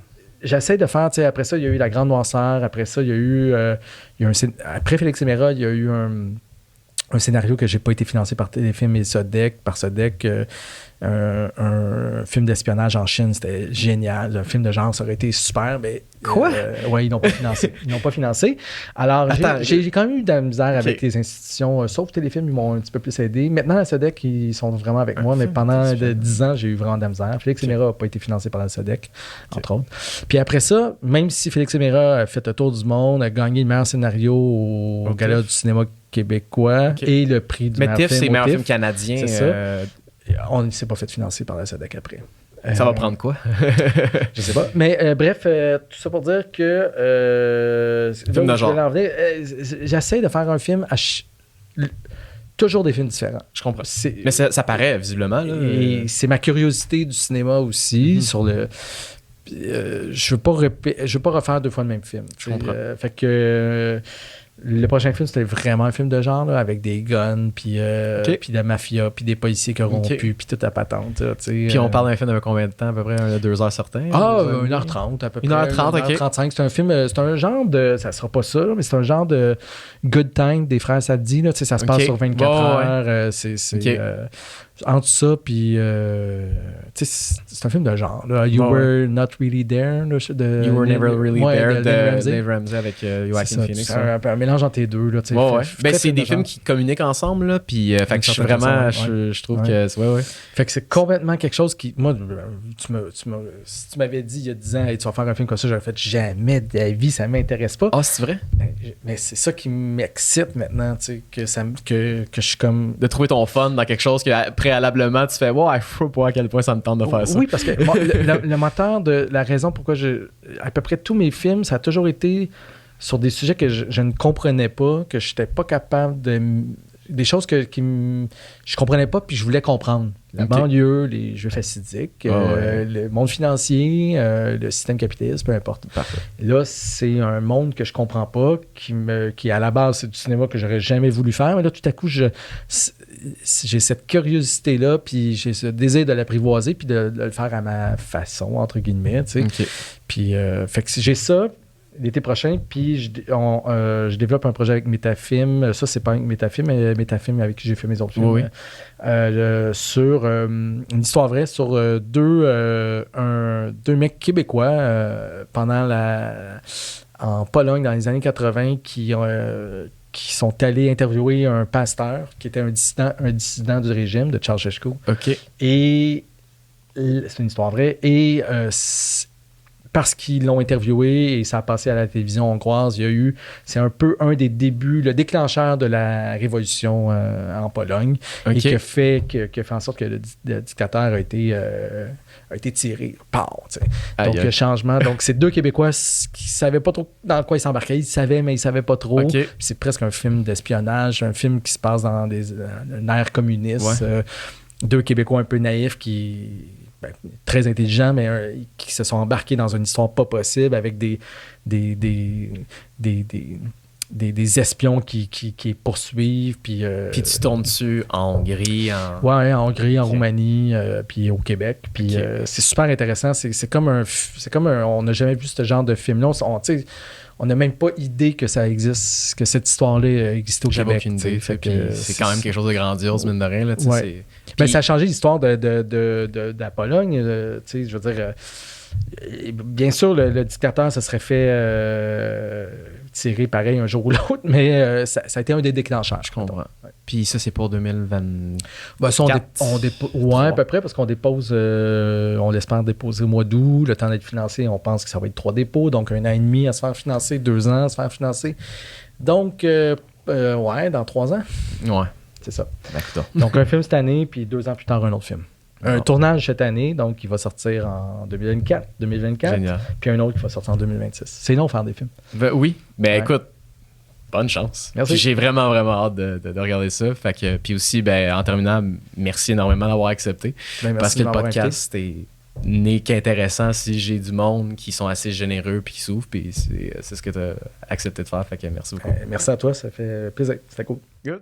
j'essaie de faire, après ça, il y a eu La Grande Noirceur. Après ça, il y a eu... après Félix et Mira, il y a eu un scénario que j'ai pas été financé par Téléfilm et Sodec. Par Sodec, un film d'espionnage en Chine, c'était génial. Un film de genre, ça aurait été super, mais... Quoi? Oui, ils n'ont pas financé. Alors, j'ai quand même eu de la misère avec les institutions, sauf Téléfilm, ils m'ont un petit peu plus aidé. Maintenant, la Sodec, ils sont vraiment avec moi, mais pendant 10 ans, j'ai eu vraiment de la misère. Félix et Mira n'a pas été financé par la Sodec, entre autres. Puis après ça, même si Félix et Mira a fait le tour du monde, a gagné le meilleur scénario au Gala du cinéma québécois et le prix du meilleur film. Mais TIFF, c'est meilleur film canadien. C'est ça. On ne s'est pas fait financer par la Sodec après. Ça va prendre quoi? Je sais pas. Mais bref, tout ça pour dire que j'essaie de faire un film toujours des films différents. Je comprends. Mais ça paraît visiblement. Là. Et c'est ma curiosité du cinéma aussi sur le. Je veux pas refaire 2 fois le même film. Je comprends. Fait que le prochain film, c'était vraiment un film de genre, là, avec des guns, puis de la mafia, puis des policiers corrompus, puis toute la patente. Puis on parle d'un film de combien de temps? À peu près 2 heures certains? 1h30 à peu près. 1h30, OK. 1h35. C'est un film, c'est un genre de... Ça sera pas ça, mais c'est un genre de Good Time des frères Safdie. Là, ça se passe sur 24 heures. C'est entre ça, puis... c'est un film de genre. Là. You Were Not Really There. Là, You Were Never Really There de Dave Ramsey avec Joaquin Phoenix. C'est un mélange entre les deux. Là, c'est des films qui communiquent ensemble. Là, puis, fait que je suis vraiment... Je trouve que... Fait que c'est complètement quelque chose qui... Moi, si tu m'avais dit il y a 10 ans, hey, tu vas faire un film comme ça, j'aurais fait jamais de la vie, ça m'intéresse pas. Ah, c'est vrai? Mais c'est ça qui m'excite maintenant, que je suis comme... De trouver ton fun dans quelque chose que préalablement, tu fais « Wow, il faut pas à quel point ça me tente de faire ça. » Oui, parce que le moteur de la raison pourquoi à peu près tous mes films, ça a toujours été sur des sujets que je ne comprenais pas, que je n'étais pas capable de... Des choses que je comprenais pas puis je voulais comprendre. La banlieue, les jeux fastidiques, le monde financier, le système capitaliste, peu importe. Parfait. Là, c'est un monde que je comprends pas, qui à la base, c'est du cinéma que j'aurais jamais voulu faire. Mais là, tout à coup, j'ai cette curiosité-là, puis j'ai ce désir de l'apprivoiser, puis de le faire à ma façon, entre guillemets. Tu sais. Puis, fait que j'ai ça. L'été prochain, puis je développe un projet avec Métafilm. Ça, c'est pas avec Métafilm, mais Métafilm avec qui j'ai fait mes autres films. Sur une histoire vraie sur deux mecs québécois en Pologne dans les années 80 qui sont allés interviewer un pasteur qui était un dissident du régime de Ceausescu. OK. Et c'est une histoire vraie. Et parce qu'ils l'ont interviewé et ça a passé à la télévision hongroise, c'est un peu un des débuts, le déclencheur de la révolution en Pologne et qui a fait en sorte que le dictateur a été tiré. Donc, le changement. Donc, c'est 2 Québécois qui ne savaient pas trop dans quoi ils s'embarquaient. Ils savaient, mais ils ne savaient pas trop. Okay. Puis c'est presque un film d'espionnage, un film qui se passe dans un ère communiste. 2 Québécois un peu naïfs très intelligents, mais qui se sont embarqués dans une histoire pas possible avec des espions qui poursuivent. Puis tu tombes dessus en Hongrie. Ouais, en Hongrie, en Roumanie, puis au Québec. Puis c'est super intéressant. C'est comme on n'a jamais vu ce genre de film-là. On n'a même pas idée que ça existe, que cette histoire-là existe au Québec. Aucune idée. C'est quand même quelque chose de grandiose, mine de rien. Là, ouais. Mais ça a changé l'histoire de la Pologne. Je veux dire, bien sûr, le dictateur, ça serait fait tirer pareil un jour ou l'autre, mais ça a été un des déclencheurs. Je comprends. Ouais. Puis ça, c'est pour 2020. Ça, à peu près, parce qu'on dépose, on l'espère déposer au mois d'août. Le temps d'être financé, on pense que ça va être 3 dépôts, donc 1 an et demi à se faire financer, 2 ans à se faire financer. Donc, dans 3 ans. Ouais. C'est ça. D'accord. Donc, un film cette année, puis 2 ans plus tard, un autre film. Un tournage cette année, donc il va sortir en 2024. Génial. Puis un autre qui va sortir en 2026. C'est long faire des films. Oui. Ben écoute, bonne chance. Merci. J'ai vraiment, vraiment hâte de regarder ça. Fait que, puis aussi, en terminant, merci énormément d'avoir accepté. Parce que le podcast est n'est qu'intéressant si j'ai du monde qui sont assez généreux puis qui s'ouvrent. Puis c'est ce que tu as accepté de faire. Fait que merci beaucoup. Merci à toi, ça fait plaisir. C'était cool. Good.